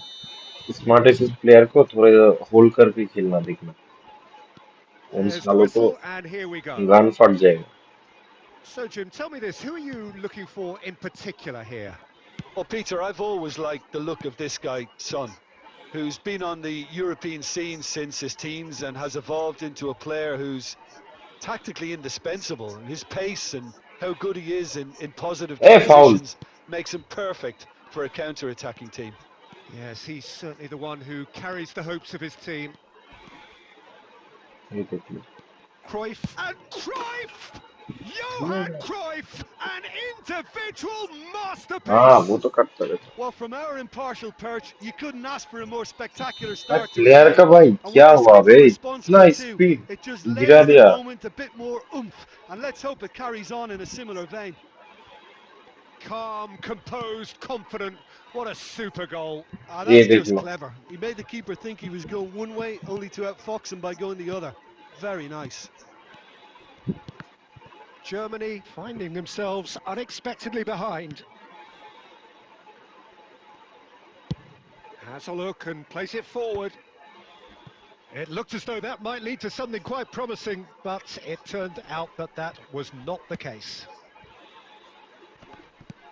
Smart ऐसे player को थोड़ा hold करके खेलना देखना. उन There's the सालों को whistle, and here we go. गान फट जाएगा. So, Jim, tell me this. Who are you looking for in particular here? Well, Peter, I've always liked the look of this guy, Son, who's been on the European scene since his teens and has evolved into a player who's tactically indispensable. And his pace and how good he is in positive A foul. transitions makes him perfect for a counter-attacking team. Yes, he's certainly the one who carries the hopes of his team. ये देख लो. Cruyff and Cruyff! Johan Cruyff, an individual हाँ वो masterpiece! तो करता रहता. Well, from our impartial perch, you couldn't ask for a more spectacular अरे start to a player का game. भाई And क्या with the हुआ skillful बे. response from इतना the two, speed it just गिरा lends the दिया. moment a bit more oomph. And let's hope it carries on in a similar vein. Calm, composed, confident. What a super goal. ये That's देख just low. clever. He made the keeper think he was going one way, only to outfox him by going the other. Very nice. Germany finding themselves unexpectedly behind. Has a look and plays it forward. It looked as though that might lead to something quite promising, but it turned out that that was not the case.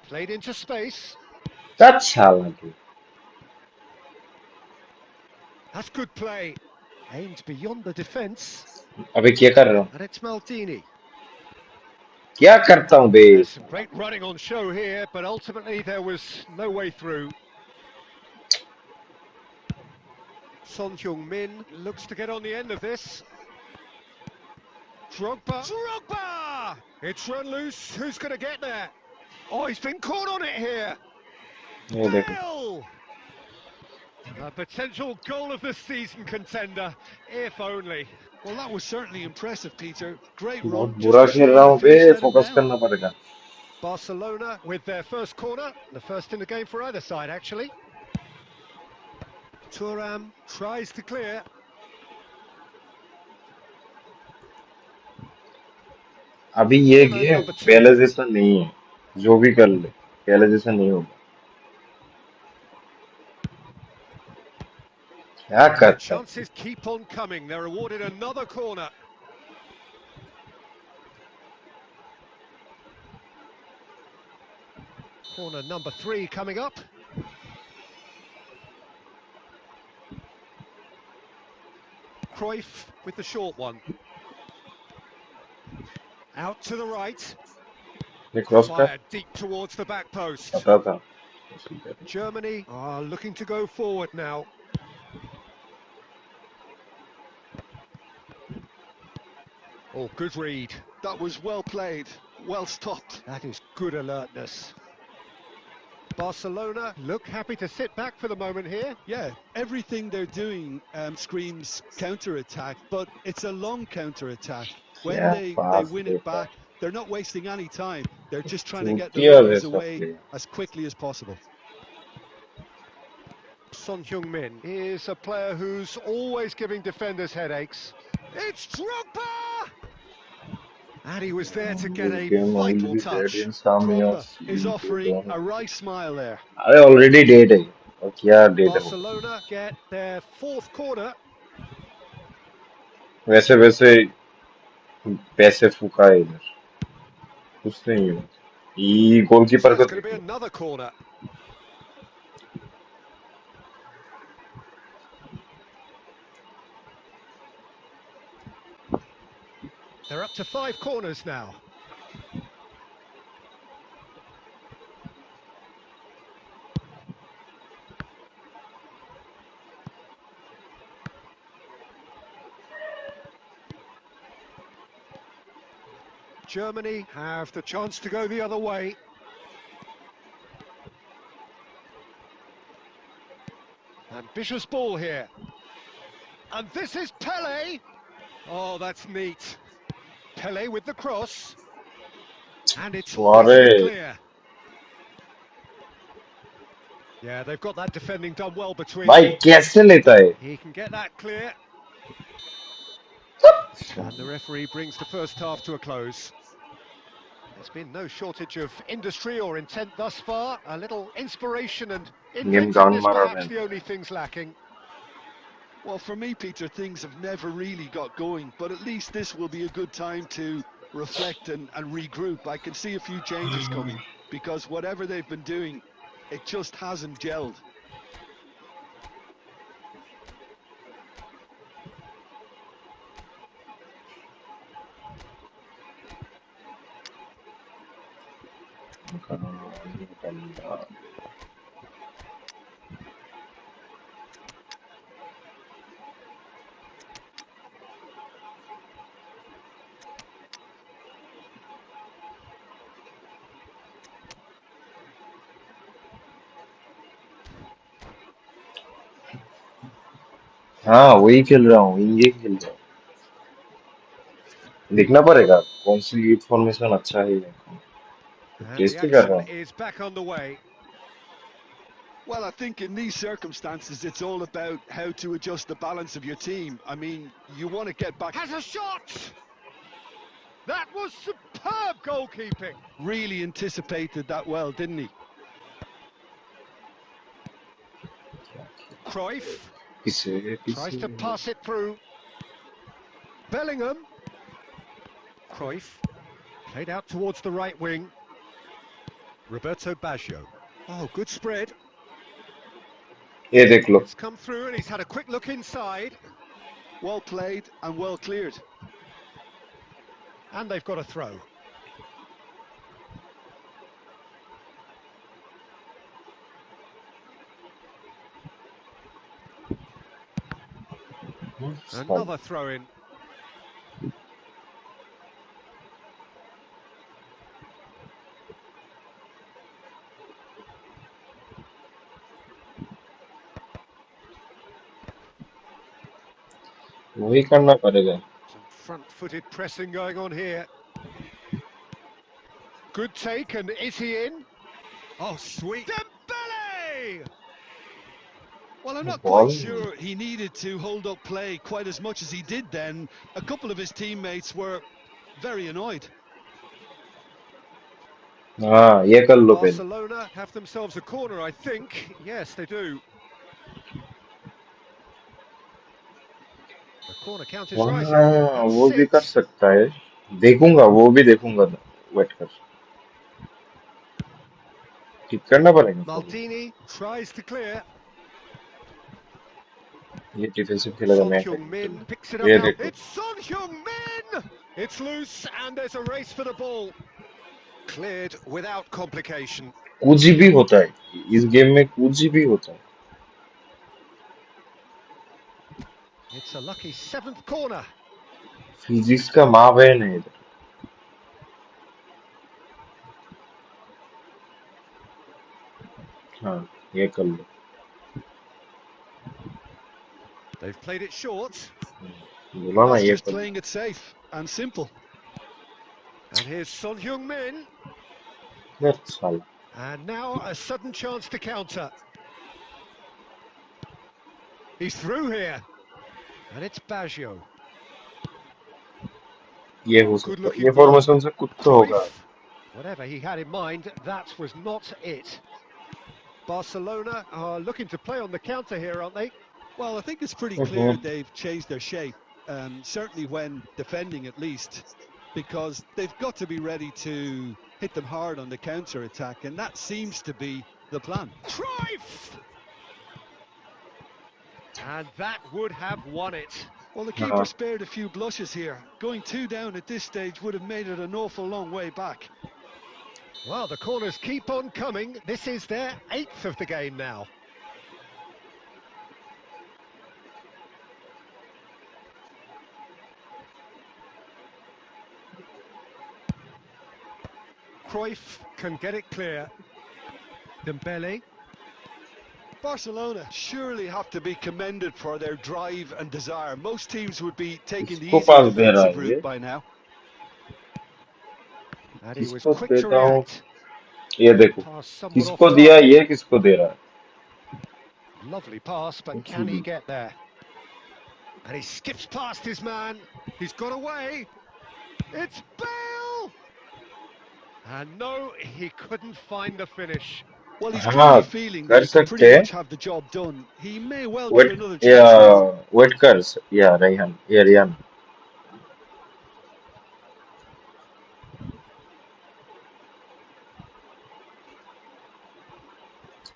Played into space. That's lucky. That's good play. Aimed beyond the defence. अबे क्या कर रहा हूँ? And it's Maldini. क्या करता हूँ बे? There's some great running on show here, but ultimately there was no way through. Son Heung-min looks to get on the end of this. Drogba! It's run loose. Who's going to get there? Oh, he's been caught on it here. ये देखो. Bale! A potential goal of the season contender, if only. Well, that was certainly impressive, Peter. Great बहुत run, just बुरा a खेल shame रहा the हूँ बे. finish let him focus down. करना पड़ेगा. Barcelona with their first corner, the first in the game for either side, actually. Thuram tries to clear. अभी ये Corner game number two. पहले जैसा नहीं है. जो भी कर ले, पहले जैसा नहीं होगा. क्या The करता है? chances keep on coming. They're awarded another corner. Corner number 3 coming up. Cruyff with the short one. Out to the right. ये क्रॉस कर. Fired deep towards the back post. पता था. Germany are looking to go forward now. Oh, good read. That was well played, well stopped. That is good alertness. Barcelona look happy to sit back for the moment here. Yeah, everything they're doing screams counter-attack, but it's a long counter-attack. When क्या they pass win it देता है. back, they're not wasting any time. They're just trying to get the चूतिया runners जैसा away player. as quickly as possible. Son Heung-min is a player who's always giving defenders headaches. It's Drogba! And he was there to get This a game I will vital be dead touch. in some Drogba years. is offering a wry smile there. अरे already dead है. और क्या dead है वो? Barcelona get their fourth corner. वैसे वैसे पैसे फूका है इधर. कुछ नहीं है. ये So गोलकीपर को it's going to be देखो. another corner. They're up to 5 corners now. Germany have the chance to go the other way. Ambitious ball here. And this is Pele. Oh, that's neat. Pele with the cross. And it's hoisted अरे clear. Yeah, they've got that defending done well between भाई them. कैसे लेता है? He can get that clear. And the referee brings the first half to a close. There's been no shortage of industry or intent thus far. A little inspiration and game down inventiveness मारा perhaps मैंने. the only things lacking. Well, for me, Peter, things have never really got going, but at least this will be a good time to reflect and regroup. I can see a few changes coming because whatever they've been doing, it just hasn't gelled. हाँ वही खेल रहा हूँ. ये खेल रहा हूँ. देखना पड़ेगा कौन सी फॉर्मेशन अच्छा है. And the टेस्ट ही कर रहा action हूँ. is back on the way. Well, I think in these circumstances, it's all about how to adjust the balance of your team. I mean, you want to get back. Has a shot! That was superb goalkeeping. Really anticipated that well, didn't he? Cruyff किसे tries to किसे pass it through. Bellingham. Cruyff played out towards the right wing. Roberto Baggio. Oh, good spread. ये देख लो It's come through and he's had a quick look inside. Well played and well cleared. And they've got a throw. Another throw in. वही करना पड़ेगा Some front-footed pressing going on here. Good take, and is he in? Oh, sweet. Dembele! Well, I'm not quite ball sure he needed to hold up play quite as much as he did then. A couple of his teammates were very annoyed. हाँ ये कर लो पहले Barcelona have themselves a corner, I think. Yes, they do. The corner count is rising. हाँ That's वो भी कर 6. सकता है देखूंगा वो भी देखूंगा वेट कर ठीक करना पड़ेगा थोड़ा Maldini tries to clear. ये डिफेंसिव खेलेगा Son मैं Heung-min picks it attacking up ये now. देखो It's Son Heung-min! It's loose and there's a race for the ball. Cleared without complication. कुछ भी होता है इस गेम में कुछ भी होता है It's a lucky 7th corner. Physics का माँ बहन है इधर हाँ ये कर लो They've played it short. बोला ना That's ये just कर लो playing it safe and simple. And here's Son Heung-min. यार साला And now a sudden chance to counter. He's through here. And it's Baggio. ये हो Good सकता है looking ये ball. फॉर्मेशन से कुछ तो होगा Cruyff. Whatever he had in mind, that was not it. Barcelona are looking to play on the counter here, aren't they? Well, I think it's pretty clear they've changed their shape, certainly when defending at least, because they've got to be ready to hit them hard on the counter-attack, and that seems to be the plan. Cruyff! And that would have won it. Well, the keeper spared a few blushes here. Going 2 down at this stage would have made it an awful long way back. Well, the corners keep on coming. This is their 8th of the game now. Cruyff can get it clear. Dembele. Barcelona surely have to be commended for their drive and desire. Most teams would be taking the किसको easy पास दे रहा defensive है ये route by now. And he was किसको quick to देता हूँ react. ये देखो Pass somewhat किसको off दिया target. ये किसको दे रहा है Lovely pass, but can he get there? And he skips past his man. He's got away. It's Bale! And no, he couldn't find the finish. Well, he's हाँ clearly feeling that कर he can सकते pretty हैं much have the job done. He may well get wait another या chance now. Wait कर या रेहान या रियान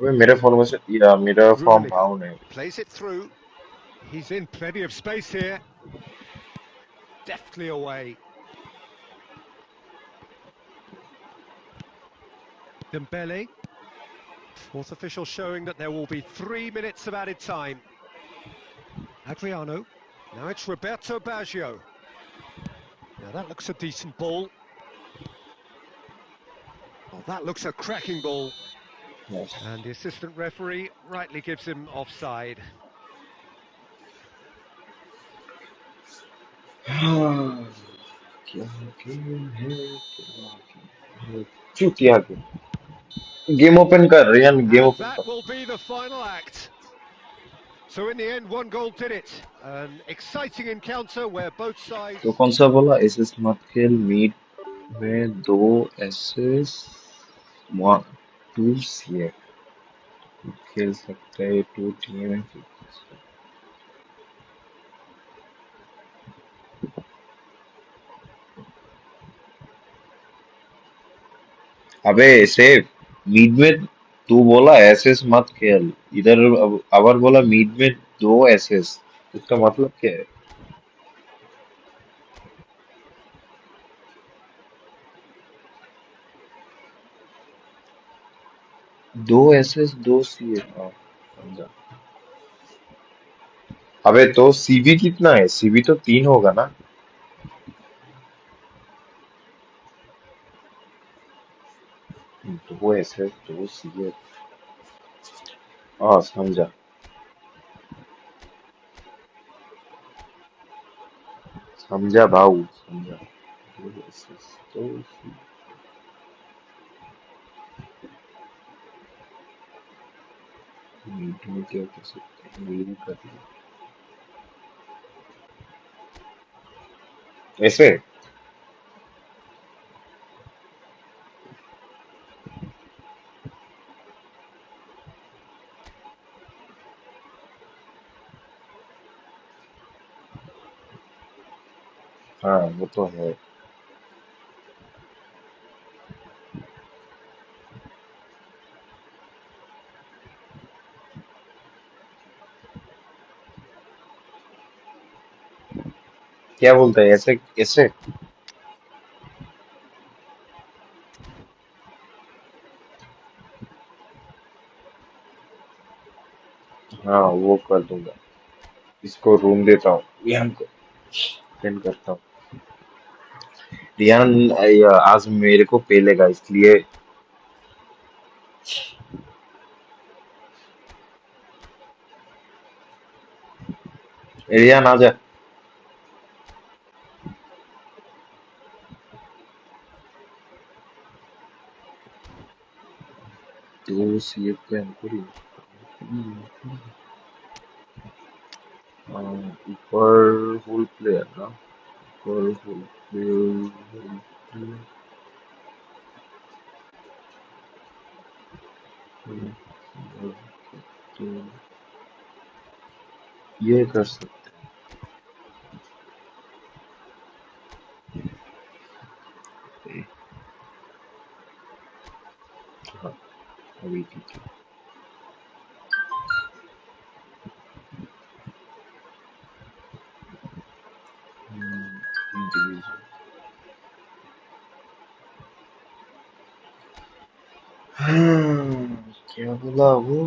अबे मेरे फॉर्मेशन या मेरा फॉर्म Ruliger डाउन है plays it through. He's in plenty of space here. Deftly away. Dembele. Fourth official showing that there will be 3 minutes of added time. Adriano. Now it's Roberto Baggio. Now that looks a decent ball. Oh, that looks a cracking ball. Yes. And the assistant referee rightly gives him offside. क्या game है क्या game open कर रियान game And open that कर will be the final act. So in the end, one goal did it. An exciting encounter where both sides... तो कौन सा बोला एसएस मत खेल मीट में 2 एसएस 1 2 सीए खेल सकता है टू टीम। अबे सेफ, मीड में तू बोला एसएस मत खेल इधर, अवर बोला मीड में दो एसएस, इसका मतलब क्या है? दो एसएस दो सी है, हाँ समझा। अबे तो सीबी कितना है? सीबी तो तीन होगा ना? दो एसएस दो सी है, हाँ समझा। समझा भाऊ समझा। दो एसएस दो सी, मीड में क्या कर सकते हैं, मीड कर लिया ऐसे। हाँ वो तो है। क्या बोलता है ऐसे ऐसे? हाँ वो कर दूंगा। इसको रूम देता हूँ रियान को, सेंड करता हूँ। रियान आज मेरे को पेलेगा इसलिए। रियान आजा। तो सी पे हमको ऊपर फुल प्लेयर ना, ऊपर फुल प्लेयर, तो ये कर सकते हैं। हाँ अभी ठीक है। इंडिविजुअल, हाँ क्या बोला वो,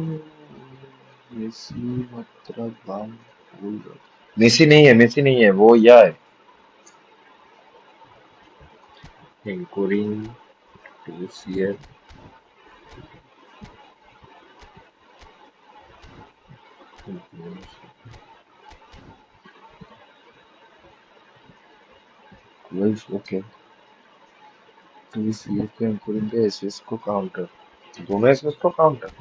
मेसी मतलब बाल बोल रहा, मेसी नहीं है, मेसी नहीं है वो, या है anchoring two CF. Okay, two CF को एंकोरिंग के एसएस को काउंटर, दोनों एसएस को काउंटर।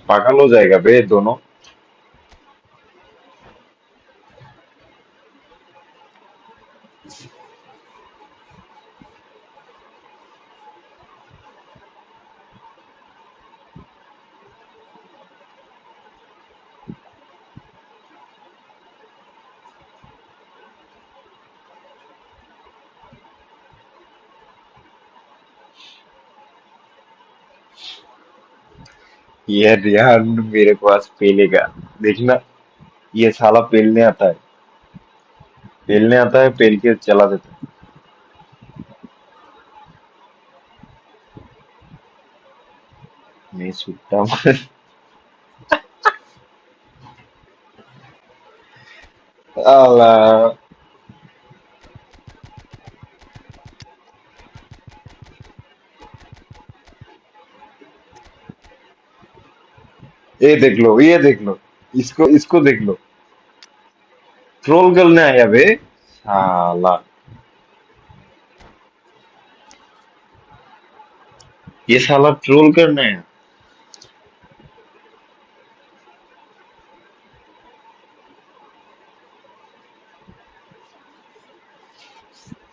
पागल हो जाएगा बे दोनों। ये रियान मेरे को आज पेलेगा, देखना। ये साला पेलने आता है, पेलने आता है, पेल के चला देता है। मैं सुट्टा मार, साला। ये देख लो, ये देख लो, इसको इसको देख लो, ट्रोल करने आया बे साला। ये साला ट्रोल करने आया।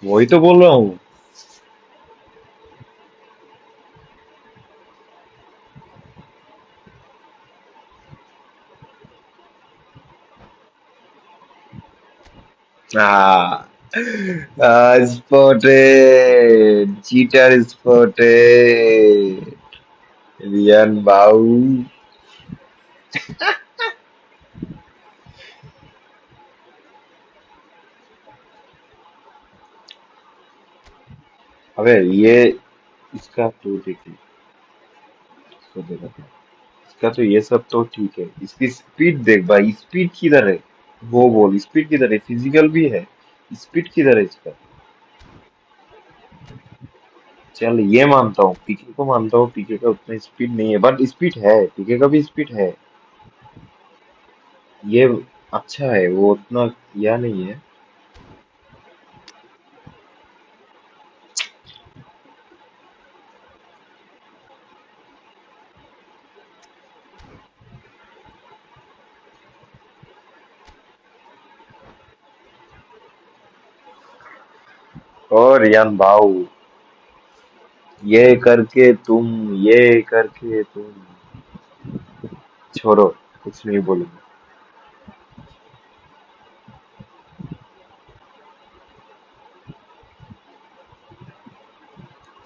वही तो बोल रहा हूँ। Ah, spotted. Cheater spotted. Rian Bau. अबे ये इसका तो देखिए, इसको देखा था। इसका तो ये सब तो ठीक है, इसकी स्पीड देख भाई, स्पीड किधर है? वो बोल स्पीड किधर है? फिजिकल भी है, स्पीड किधर है इसका? चल ये मानता हूँ, पीके को मानता हूँ, पीके का उतना स्पीड नहीं है, बट स्पीड है, पीके का भी स्पीड है। ये अच्छा है, वो उतना किया नहीं है। और यान भाऊ, ये करके तुम छोड़ो, कुछ नहीं बोलूंगा।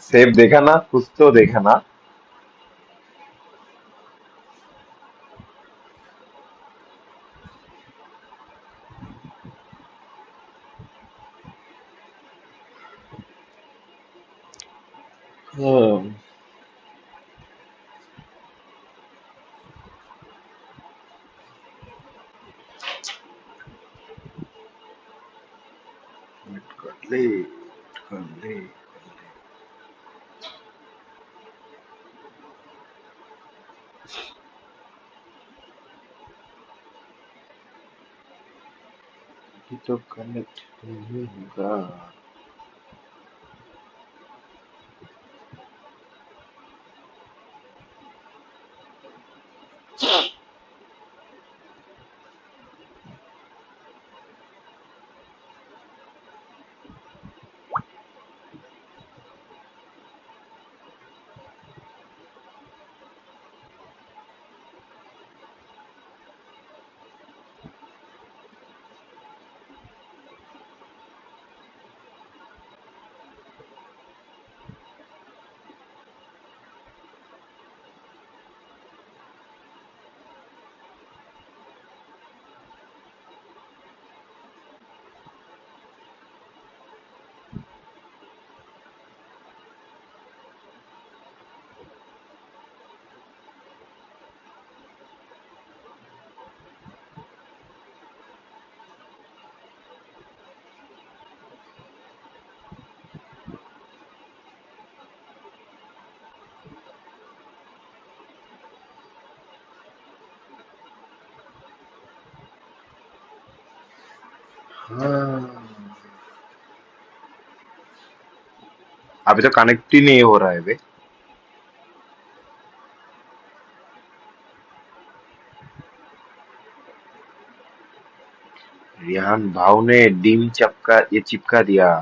सेब देखा ना, कुछ तो देखा ना। हाँ, कर ले, कर ले। ये तो कनेक्ट नहीं होगा। हाँ, अभी तो कनेक्ट ही नहीं हो रहा है बे। रिहान भाव ने डीम चिपका दिया।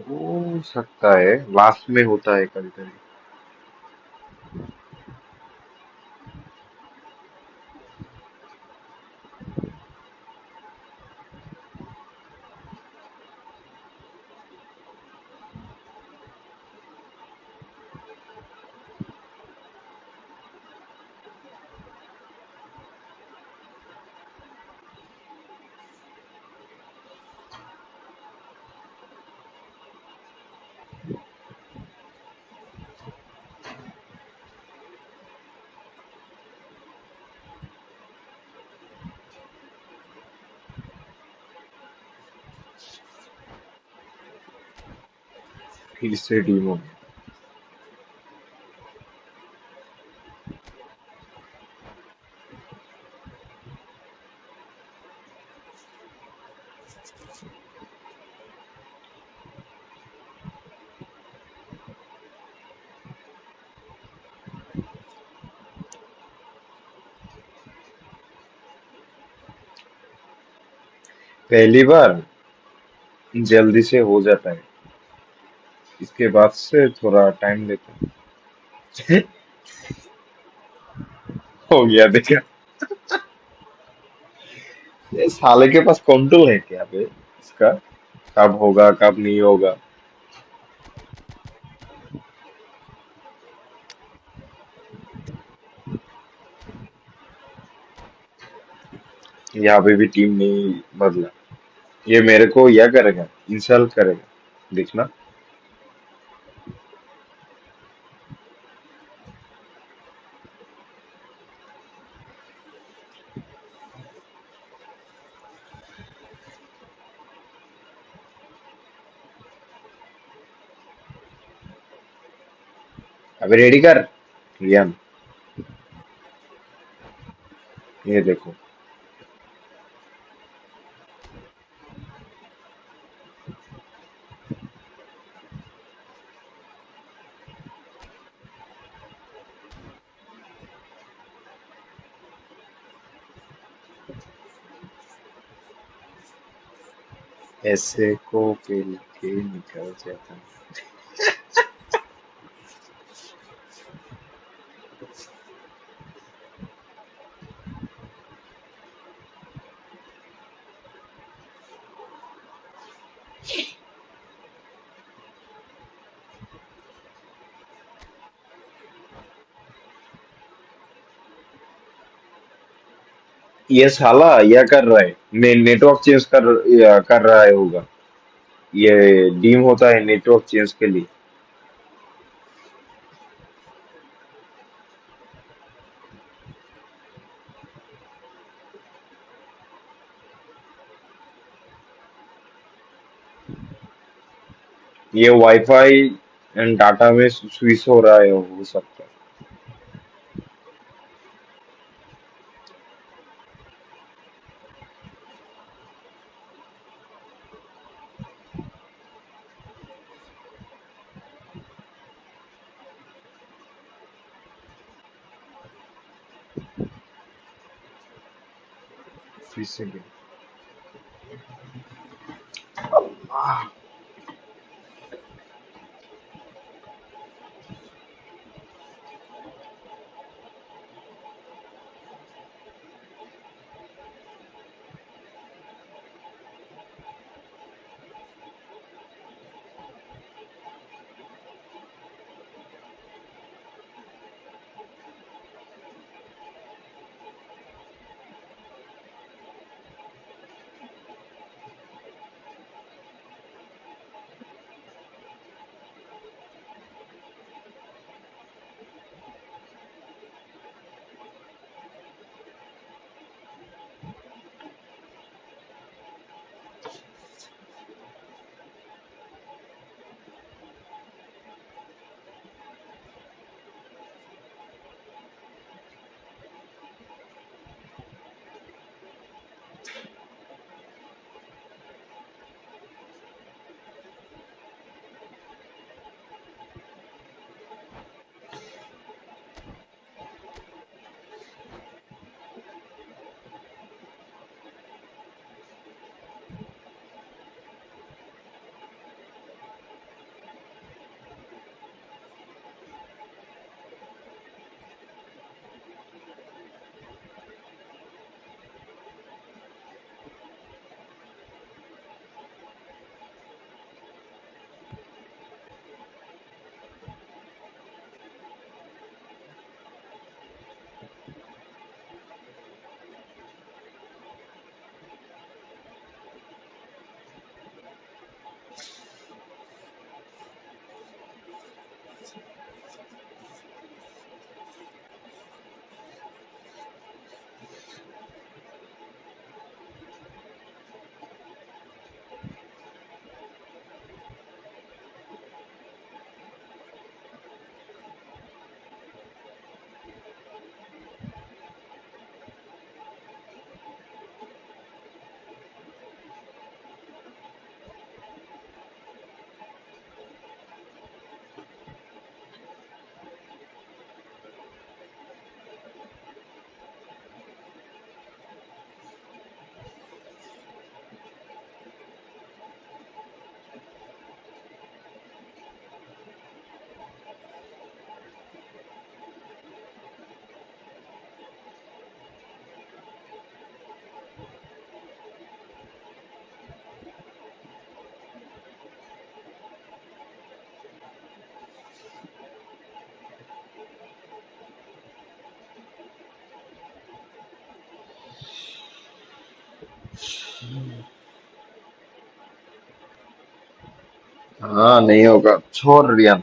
हो सकता है, लास्ट में होता है कभी कभी। फिर से डीम हो पहली बार जल्दी से हो जाता है, इसके बाद से थोड़ा टाइम लेता है। हो गया देखा। ये साले के पास कंट्रोल है क्या बे इसका, कब होगा कब नहीं होगा। यहाँ पे भी टीम नहीं बदला, ये मेरे को यह करेगा, इंसल्ट करेगा, देखना। अबे रेडी कर रियान, ये देखो। ऐसे को पेल के निकल जाता है। ये साला यह कर रहा है, नेटवर्क चेंज कर रहा है होगा, ये डीम होता है नेटवर्क चेंज के लिए। ये वाईफाई एंड डाटा में स्विच हो रहा है, हो सकता है। फिर से हाँ नहीं होगा छोड़ रियान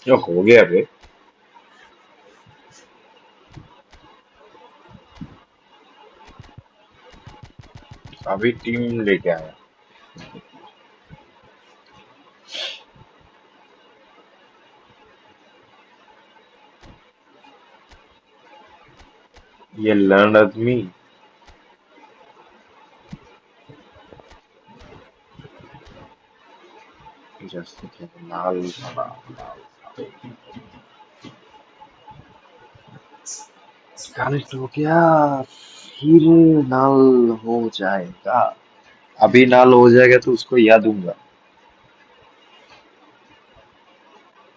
जो हो गया बे अभी टीम लेके आया ये लर्न आदमी जैसे कि लाल वाला कनेक्ट हो गया फिर नाल हो जाएगा अभी नाल हो जाएगा तो उसको याद दूंगा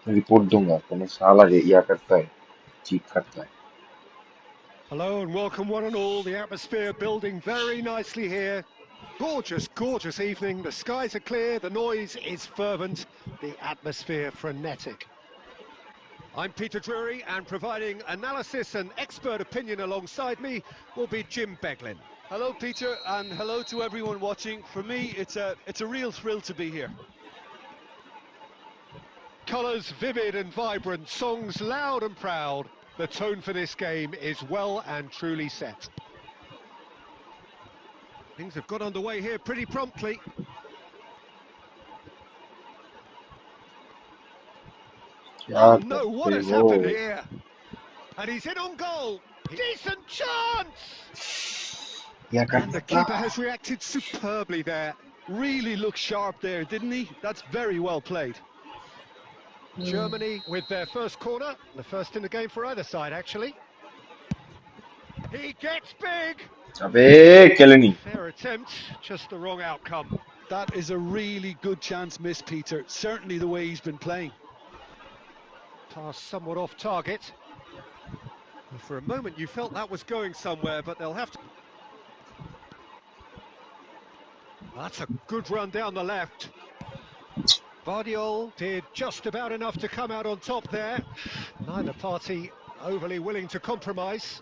रिपोर्ट दूंगा तो साला ये करता है चीट करता है Hello and welcome one and all. The atmosphere building very nicely here. Gorgeous, gorgeous evening. The skies are clear, the noise is fervent, the atmosphere frenetic. I'm Peter Drury, and providing analysis and expert opinion alongside me will be Jim Beglin. Hello, Peter, and hello to everyone watching. For me, it's a real thrill to be here. Colours vivid and vibrant, songs loud and proud. The tone for this game is well and truly set. Things have got underway here pretty promptly. क्या Oh no, what करते has हो happened here? And he's in on goal. Decent chance! क्या And the करता keeper has reacted superbly there. Really looked sharp there, didn't he? That's very well played. Germany with their first corner, the first in the game for either side actually. He gets big! अबे केलेनी Fair attempt, just the wrong outcome. That is a really good chance miss, Peter. Certainly the way he's been playing. Pass somewhat off target. For a moment you felt that was going somewhere, but they'll have to... That's a good run down the left. Vardiol did just about enough to come out on top there. Neither party overly willing to compromise.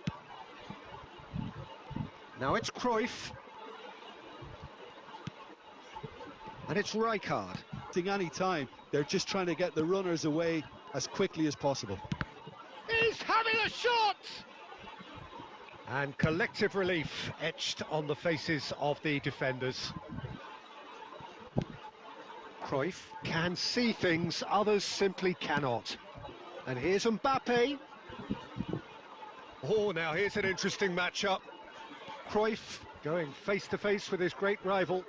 Now it's Cruyff. And it's Rijkaard. Any time, they're just trying to get the runners away as quickly as possible. He's having a shot! And collective relief etched on the faces of the defenders. Cruyff can see things others simply cannot. And here's Mbappe. Oh, now here's an interesting matchup. Cruyff going face-to-face with his great rival.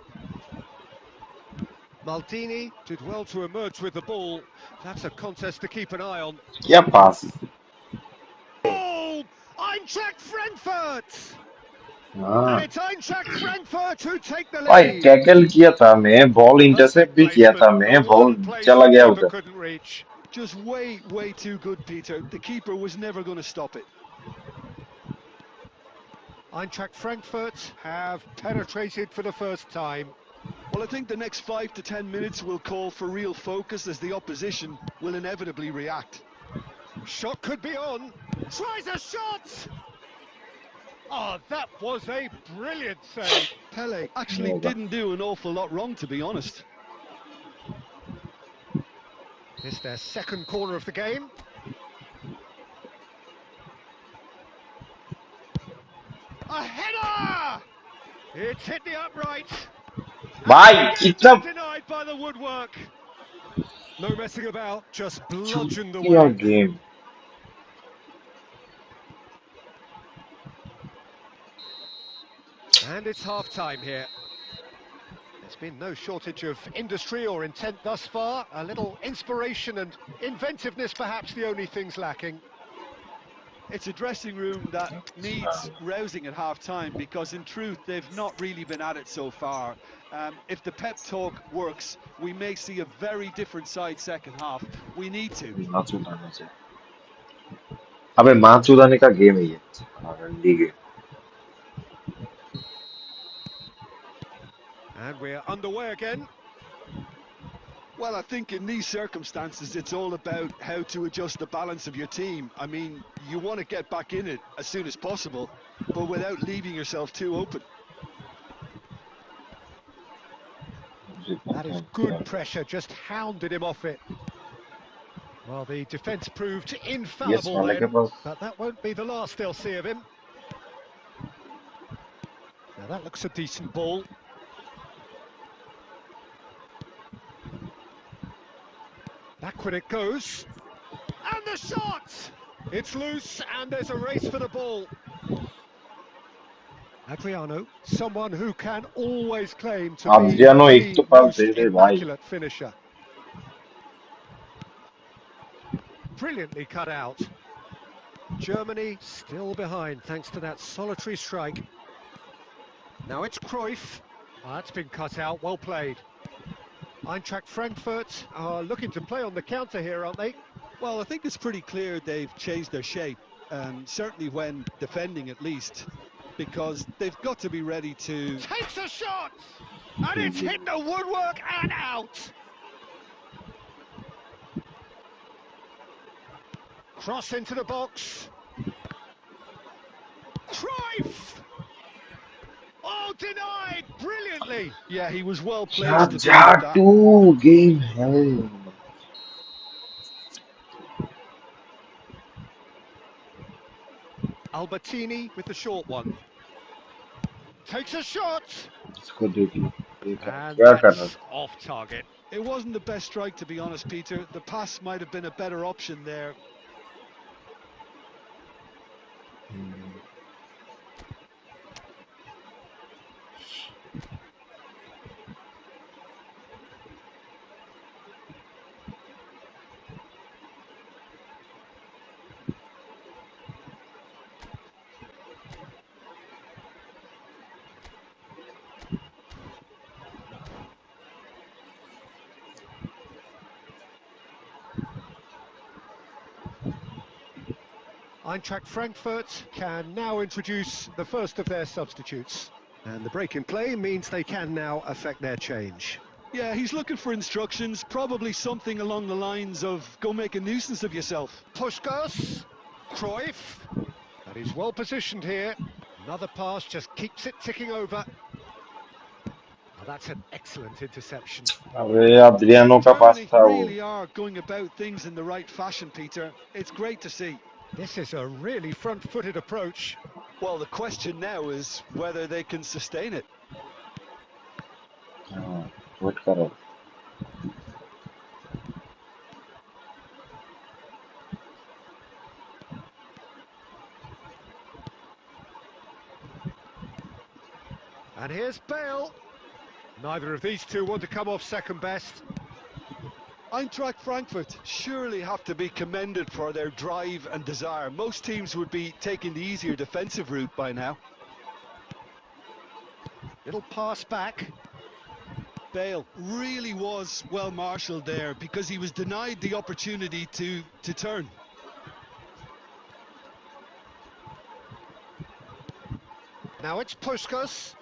Maldini did well to emerge with the ball. That's a contest to keep an eye on. क्या पास Oh! Eintracht Frankfurt! हाँ And it's Eintracht Frankfurt who take the भाई lead. Tackle किया था मैं ball intercept Perfect भी किया था placement. मैं The बॉल one place चला the गया keeper उधर couldn't reach. Just way too good, Peter. The keeper was never going to stop it. Eintracht Frankfurt have penetrated for the first time. Well, I think the next 5 to 10 minutes will call for real focus as the opposition will inevitably react. Shot could be on. Tries a shot! Oh, that was a brilliant save. Pele actually didn't do an awful lot wrong, to be honest. It's their second corner of the game. A header! It's hit the upright. भाई कितना Denied by the woodwork. No messing about, just bludgeoned किया away. Game And it's half-time here. There's been no shortage of industry or intent thus far. A little inspiration and inventiveness, perhaps the only things lacking. It's a dressing room that needs rousing at half-time because, in truth, they've not really been at it so far. If the pep talk works, we may see a very different side second half. We need to. माच उड़ाने से अबे माच उड़ाने का game है ये रंडी game And we're underway again. Well, I think in these circumstances, it's all about how to adjust the balance of your team. I mean, you want to get back in it as soon as possible, but without leaving yourself too open. That is good pressure, just hounded him off it. Well, the defence proved Yes, infallible वाले के then, pass but that won't be the last they'll see of him. Now that looks a decent ball. Backward it goes. And the shot! It's loose and there's a race for the ball. Adriano, someone who can always claim to be Adriano एक the तो पास most दे दे भाई. immaculate finisher. Brilliantly cut out. Germany still behind thanks to that solitary strike. Now it's Cruyff. Oh, that's been cut out, well played. Eintracht Frankfurt are looking to play on the counter here, aren't they? Well, I think it's pretty clear they've changed their shape, certainly when defending at least, because they've got to be ready to... Takes a shot! And it's hit the woodwork and out! Cross into the box. Cruyff! Oh, denied brilliantly. Yeah, he was well placed यार to deal with जा that. To game है. Albertini with the short one. Takes a shot. इसको देख लो. And क्या कर रहा that's था? off target. It wasn't the best strike, to be honest, Peter. The pass might have been a better option there. Eintracht Frankfurt can now introduce the first of their substitutes. And the break in play means they can now affect their change. Yeah, he's looking for instructions, probably something along the lines of go make a nuisance of yourself. Puskás, Cruyff, but he's well positioned here. Another pass just keeps it ticking over. Well, that's an excellent interception. अबे अद्रियानो का पास Germany था वो. really are going about things in the right fashion, Peter. It's great to see. This is a really front-footed approach. Well, the question now is whether they can sustain it. हाँ, wait करो. And here's Bale. Neither of these two want to come off second best. Eintracht Frankfurt surely have to be commended for their drive and desire. Most teams would be taking the easier defensive route by now. Little pass back. Bale really was well marshalled there because he was denied the opportunity to turn. Now it's Puskás.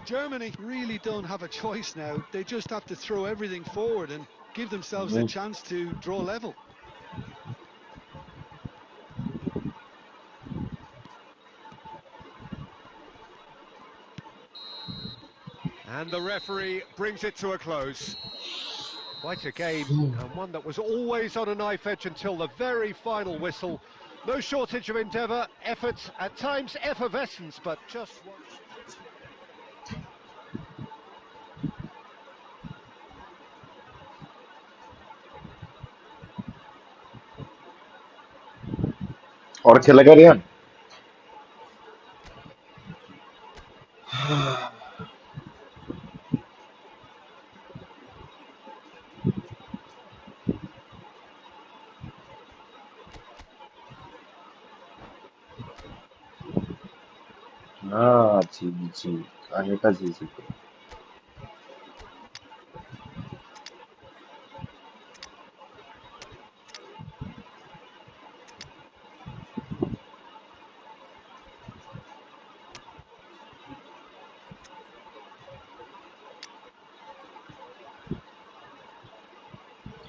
Germany really don't have a choice now. They just have to throw everything forward and give themselves a chance to draw level. And the referee brings it to a close. Quite a game, and one that was always on a knife edge until the very final whistle. No shortage of endeavour, effort, at times effervescence, but just one. और खेलेगा रियान. हाँ जी जी आगे का जी जी.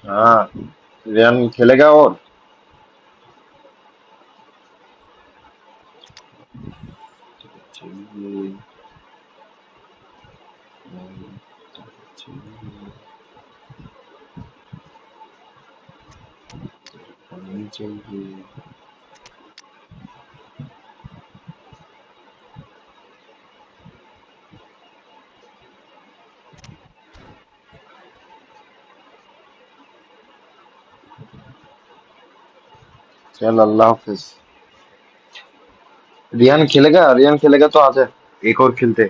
हाँ रियान खेलेगा और चाहिए चाहिए चाहिए चल अल्लाह हाफिज रियान खेलेगा तो आजा एक और खेलते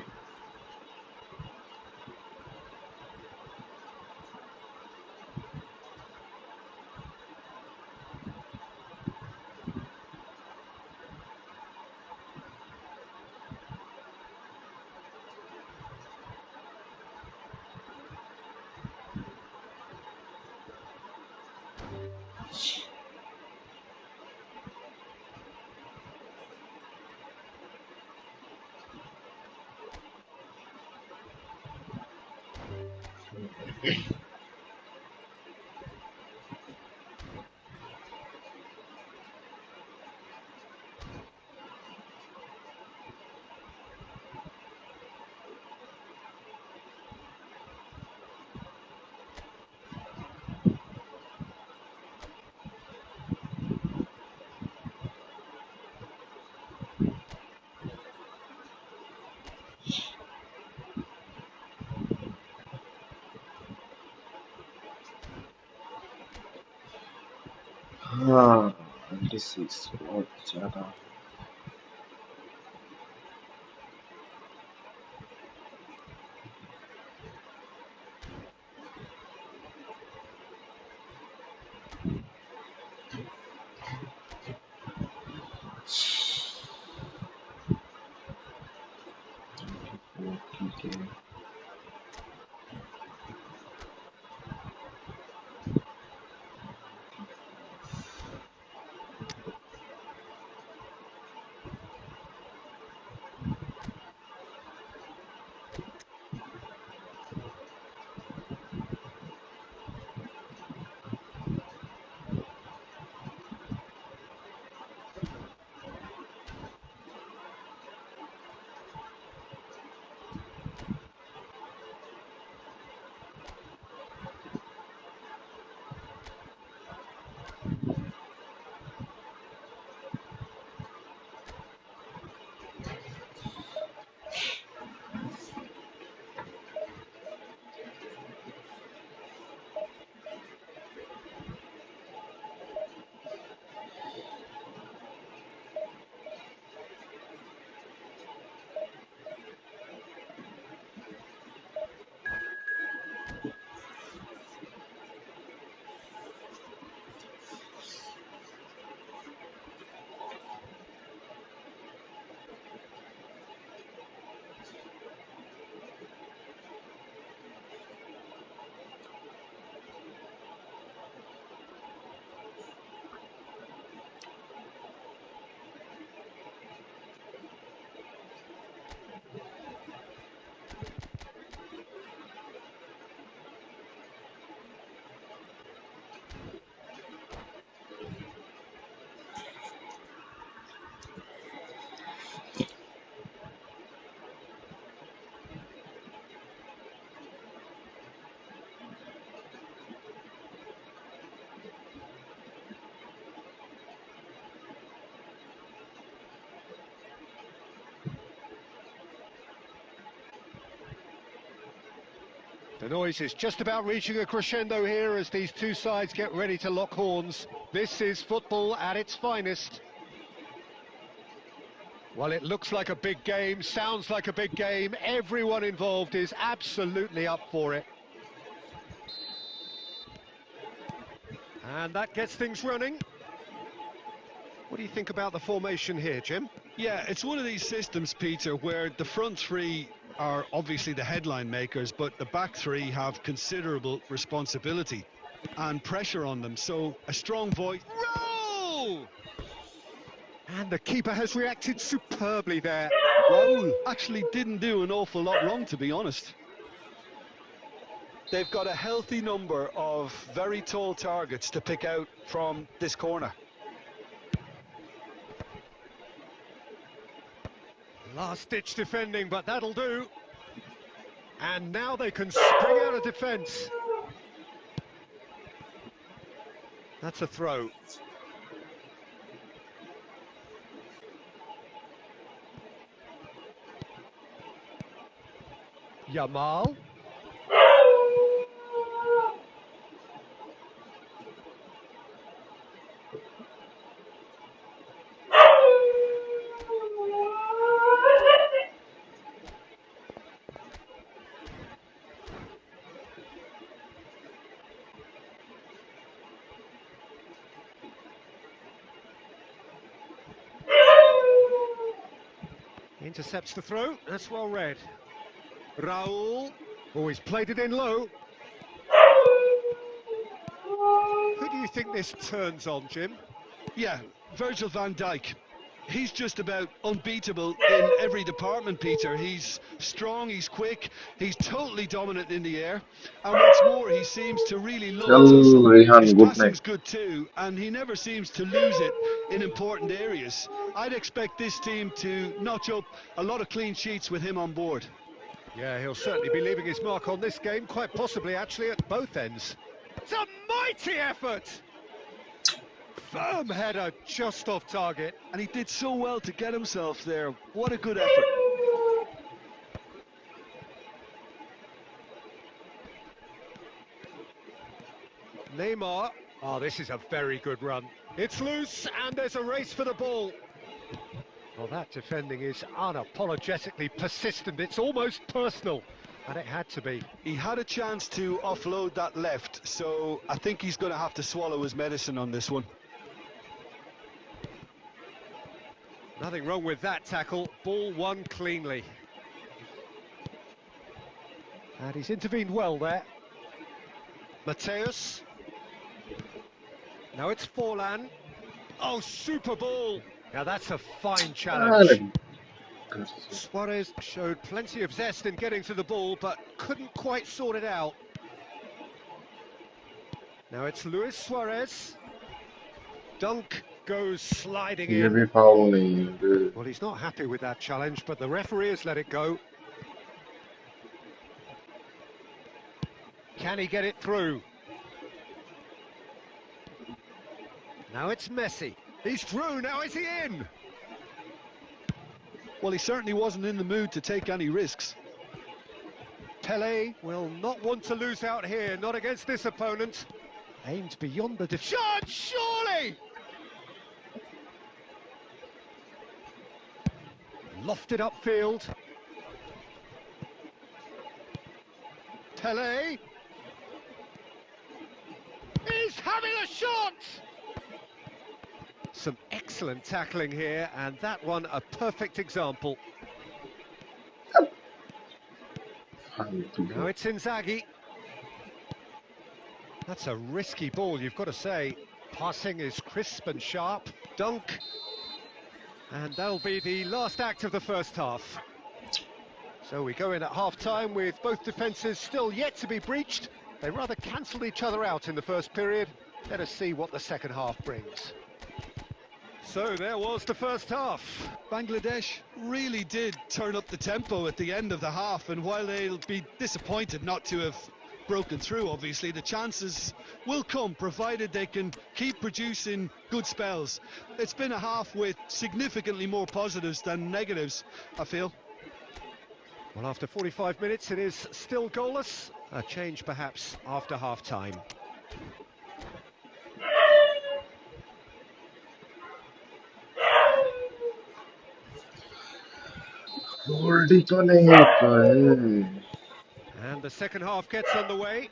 हाँ 26 बहुत ज्यादा ठीक है The noise is just about reaching a crescendo here as these two sides get ready to lock horns. This is football at its finest. Well, it looks like a big game, sounds like a big game. Everyone involved is absolutely up for it. And that gets things running. What do you think about the formation here, Jim? Yeah, it's one of these systems, Peter, where the front three are obviously the headline makers, but the back three have considerable responsibility and pressure on them. So a strong voice. Roll! And the keeper has reacted superbly there. Raul actually didn't do an awful lot wrong, to be honest. They've got a healthy number of very tall targets to pick out from this corner. Last-ditch defending, but that'll do. And now they can spring out of defence. That's a throw. Yamal. Intercepts the throw, that's well read. Raul, oh, he's played it in low. Who do you think this turns on, Jim? Yeah, Virgil van Dijk. He's just about unbeatable in every department, Peter. He's strong, he's quick, he's totally dominant in the air. And what's more, he seems to really love Chal to tussle. Rehan, His good passing's night. good too, and he never seems to lose it in important areas. I'd expect this team to notch up a lot of clean sheets with him on board. Yeah, he'll certainly be leaving his mark on this game, quite possibly actually at both ends. It's a mighty effort! Firm header just off target. And he did so well to get himself there. What a good effort. Neymar. Oh, this is a very good run. It's loose and there's a race for the ball. Well, that defending is unapologetically persistent. It's almost personal. And it had to be. He had a chance to offload that left, so I think he's going to have to swallow his medicine on this one. Nothing wrong with that tackle. Ball won cleanly. And he's intervened well there. Mateus. Now it's Forlan. Oh, super ball. Now that's a fine challenge. Suarez showed plenty of zest in getting to the ball, but couldn't quite sort it out. Now it's Luis Suarez. Dunk goes sliding ये in. भी foul नहीं है. Well, he's not happy with that challenge, but the referee has let it go. Can he get it through? Now it's Messi. He's through, now is he in? Well, he certainly wasn't in the mood to take any risks. Pele will not want to lose out here, not against this opponent. Aimed beyond the shot, surely! Lofted upfield. Pele. He's having a shot! Some excellent tackling here, and that one a perfect example. Now it's Inzaghi. That's a risky ball, you've got to say. Passing is crisp and sharp. Dunk. And that'll be the last act of the first half. So we go in at half-time with both defences still yet to be breached. They rather cancelled each other out in the first period. Let us see what the second half brings. So there was the first half. Bangladesh really did turn up the tempo at the end of the half, and while they'll be disappointed not to have broken through, obviously, the chances will come, provided they can keep producing good spells. It's been a half with significantly more positives than negatives, I feel. Well, after 45 minutes, it is still goalless. A change, perhaps, after half-time. Goldie तो नहीं होता है. And the second half gets underway.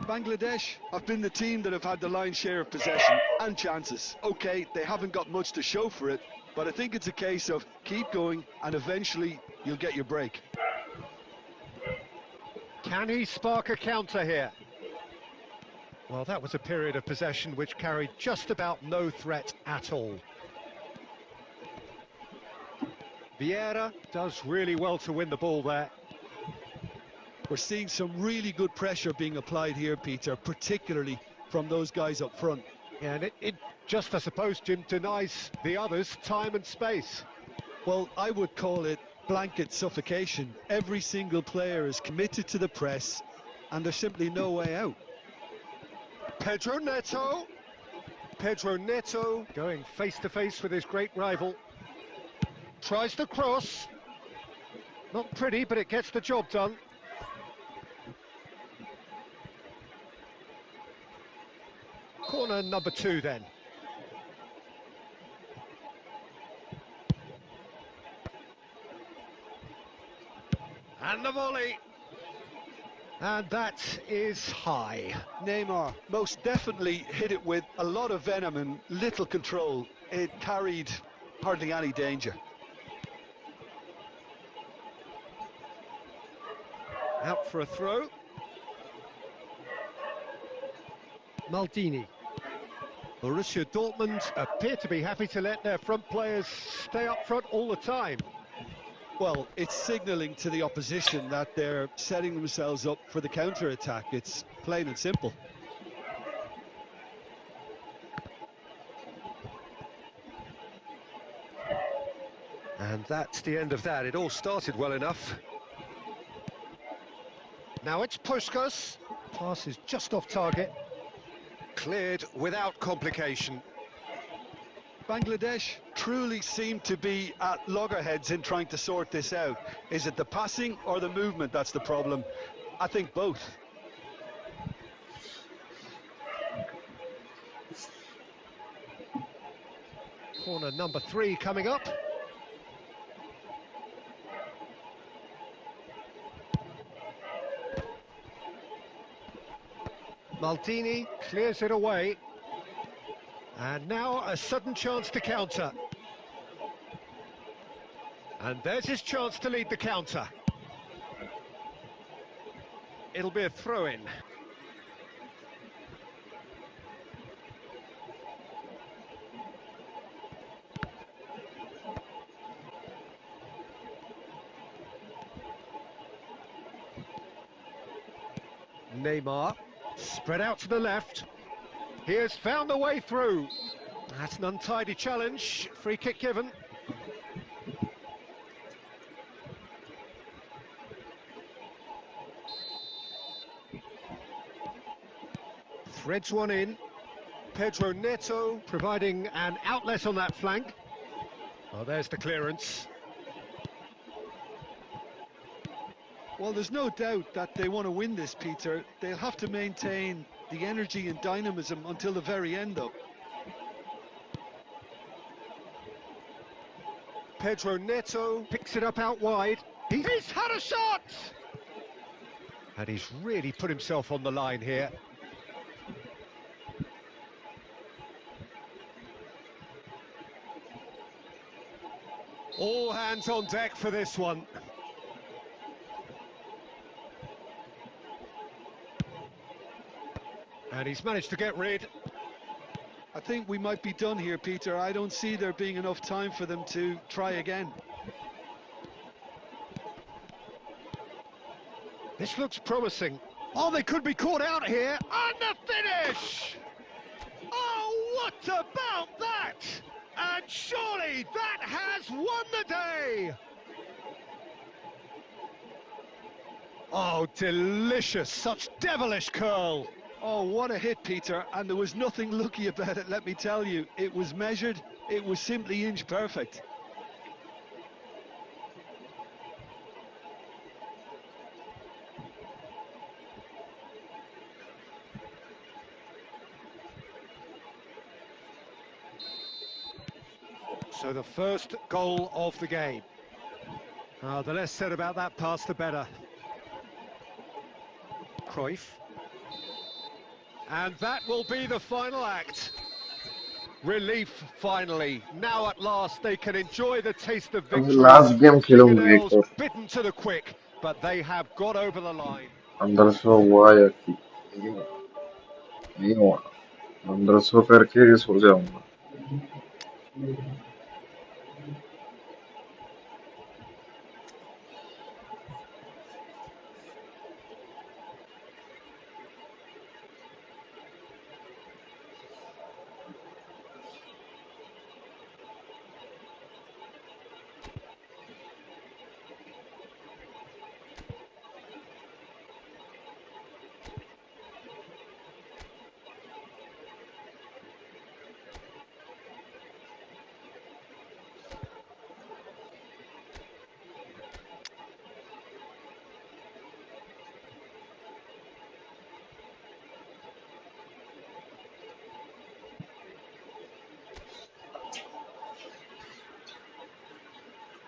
Bangladesh have been the team that have had the lion's share of possession and chances. OK, they haven't got much to show for it, but I think it's a case of keep going and eventually you'll get your break. Can he spark a counter here? Well, that was a period of possession which carried just about no threat at all. Vieira does really well to win the ball there. We're seeing some really good pressure being applied here, Peter, particularly from those guys up front. Yeah, and it just, I suppose, Jim, denies the others time and space. Well, I would call it blanket suffocation. Every single player is committed to the press, and there's simply no way out. Pedro Neto. Pedro Neto going face-to-face with his great rival. Tries to cross. Not pretty, but it gets the job done. Corner number 2 then. And the volley. And that is high. Neymar most definitely hit it with a lot of venom and little control. It carried hardly any danger. Out for a throw. Maldini. Borussia Dortmund appear to be happy to let their front players stay up front all the time. Well, it's signalling to the opposition that they're setting themselves up for the counter-attack. It's plain and simple. And that's the end of that. It all started well enough. Now it's Puskas. Pass is just off target. Cleared without complication. Bangladesh truly seem to be at loggerheads in trying to sort this out. Is it the passing or the movement that's the problem? I think both. Corner number 3 coming up. Maldini clears it away. And now a sudden chance to counter. And there's his chance to lead the counter. It'll be a throw-in. Neymar, spread out to the left. He has found the way through. That's an untidy challenge. Free kick given. Threads one in. Pedro Neto providing an outlet on that flank. Oh, there's the clearance. Well, there's no doubt that they want to win this, Peter. They'll have to maintain the energy and dynamism until the very end, though. Pedro Neto picks it up out wide. He's had a shot! And he's really put himself on the line here. All hands on deck for this one. And he's managed to get rid. I think we might be done here, Peter. I don't see there being enough time for them to try again. This looks promising. Oh, they could be caught out here. And the finish! Oh, what about that? And surely that has won the day! Oh, delicious. Such devilish curl. Oh, what a hit, Peter, and there was nothing lucky about it, let me tell you. It was measured, it was simply inch perfect. So the first goal of the game. The less said about that pass, the better. Cruyff. And that will be the final act. Relief, finally. Now at last they can enjoy the taste of victory. Last game खेलूंगा एक Fingernails और bitten to the quick, but they have got over the line. 1500 हुआ या कि नहीं हुआ 1500 करके सो जाऊंगा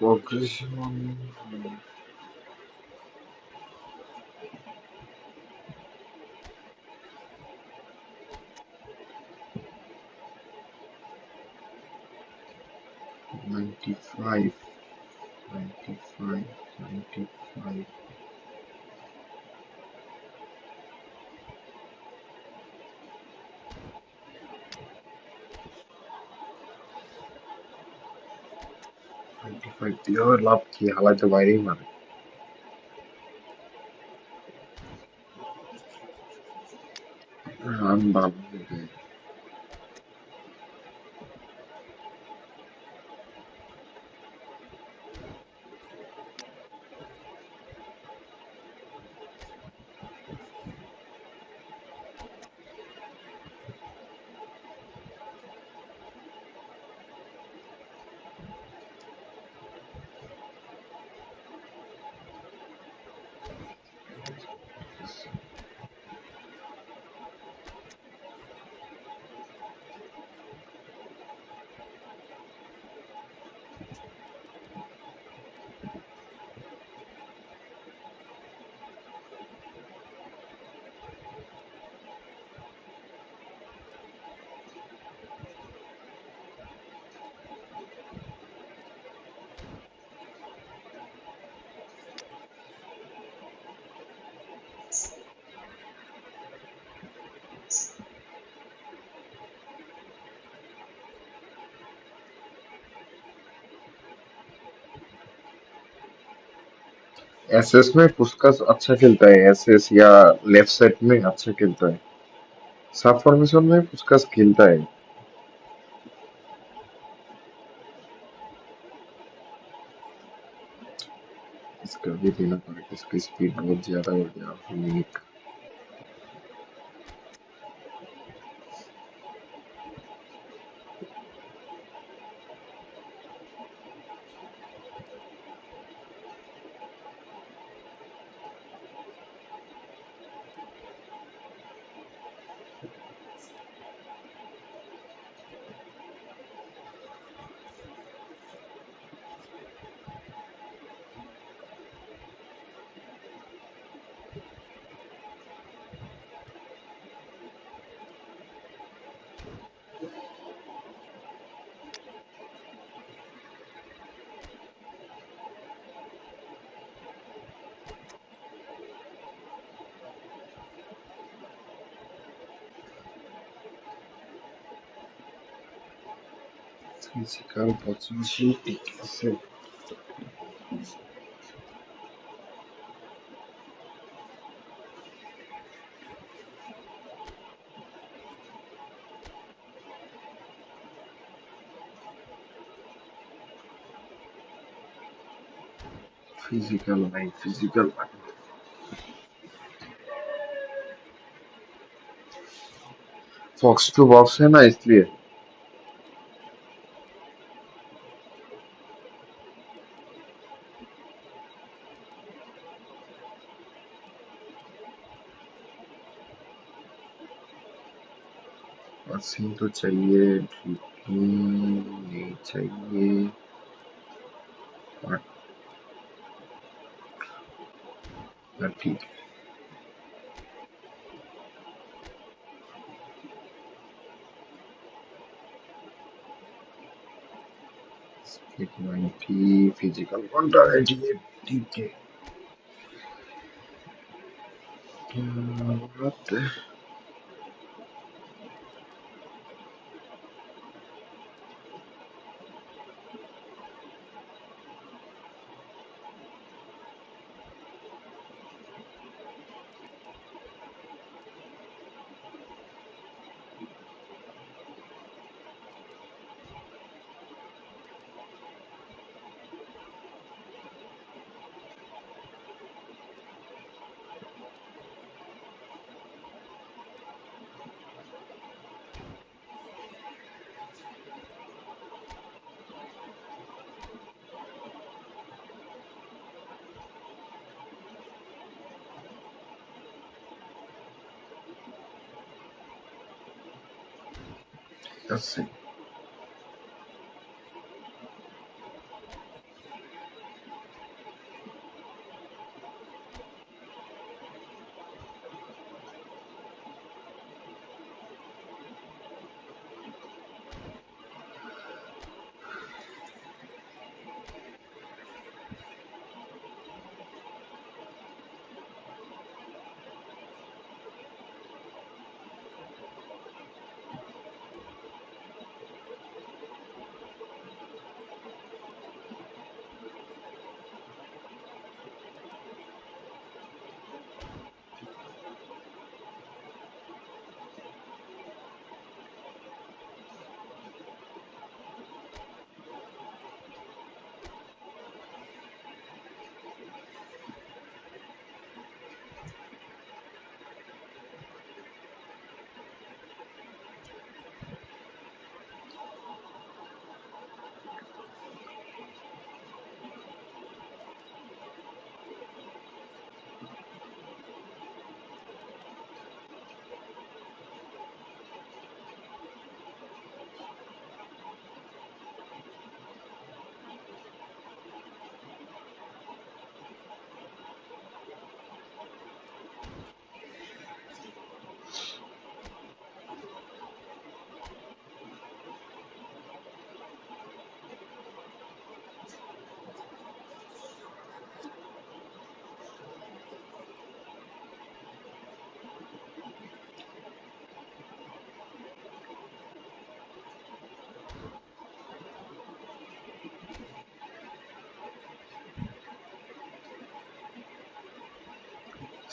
Progression. 95, 95, 95. 95 দিয়েও লাভ কি হালাতে বাইরেই মারে রান ভালো দেবে एसएस में पुस्कास अच्छा खेलता है एसएस या लेफ्ट साइड में अच्छा खेलता है सब फॉर्मेशन में पुस्कास खेलता है इसका भी देना पड़ेगा इसकी स्पीड बहुत ज्यादा हो गया यूनिक फिजिकल पॉसिबिलिटी ठीक है फिजिकल नहीं फिजिकल फॉक्स टू बॉक्स है ना इसलिए पासिंग तो चाहिए नहीं चाहिए ठीक है 90 फिजिकल 188 ठीक है बात है ऐसे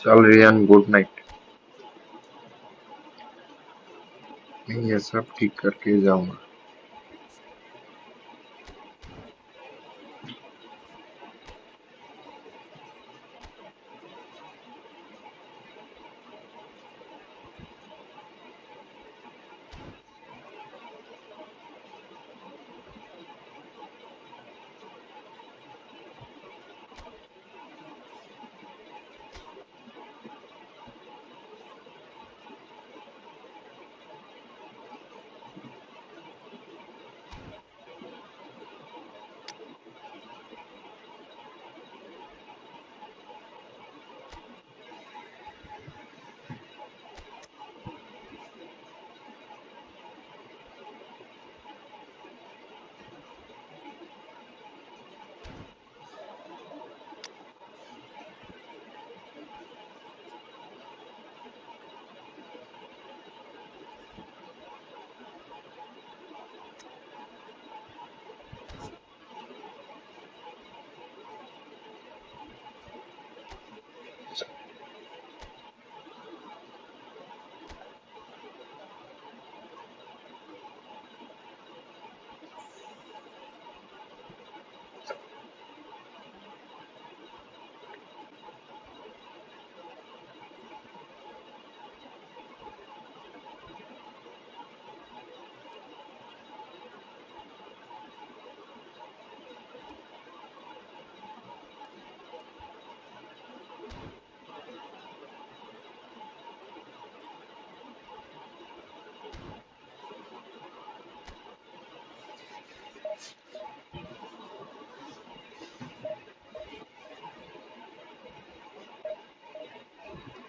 चल रियान गुड नाइट मैं ये सब ठीक करके जाऊंगा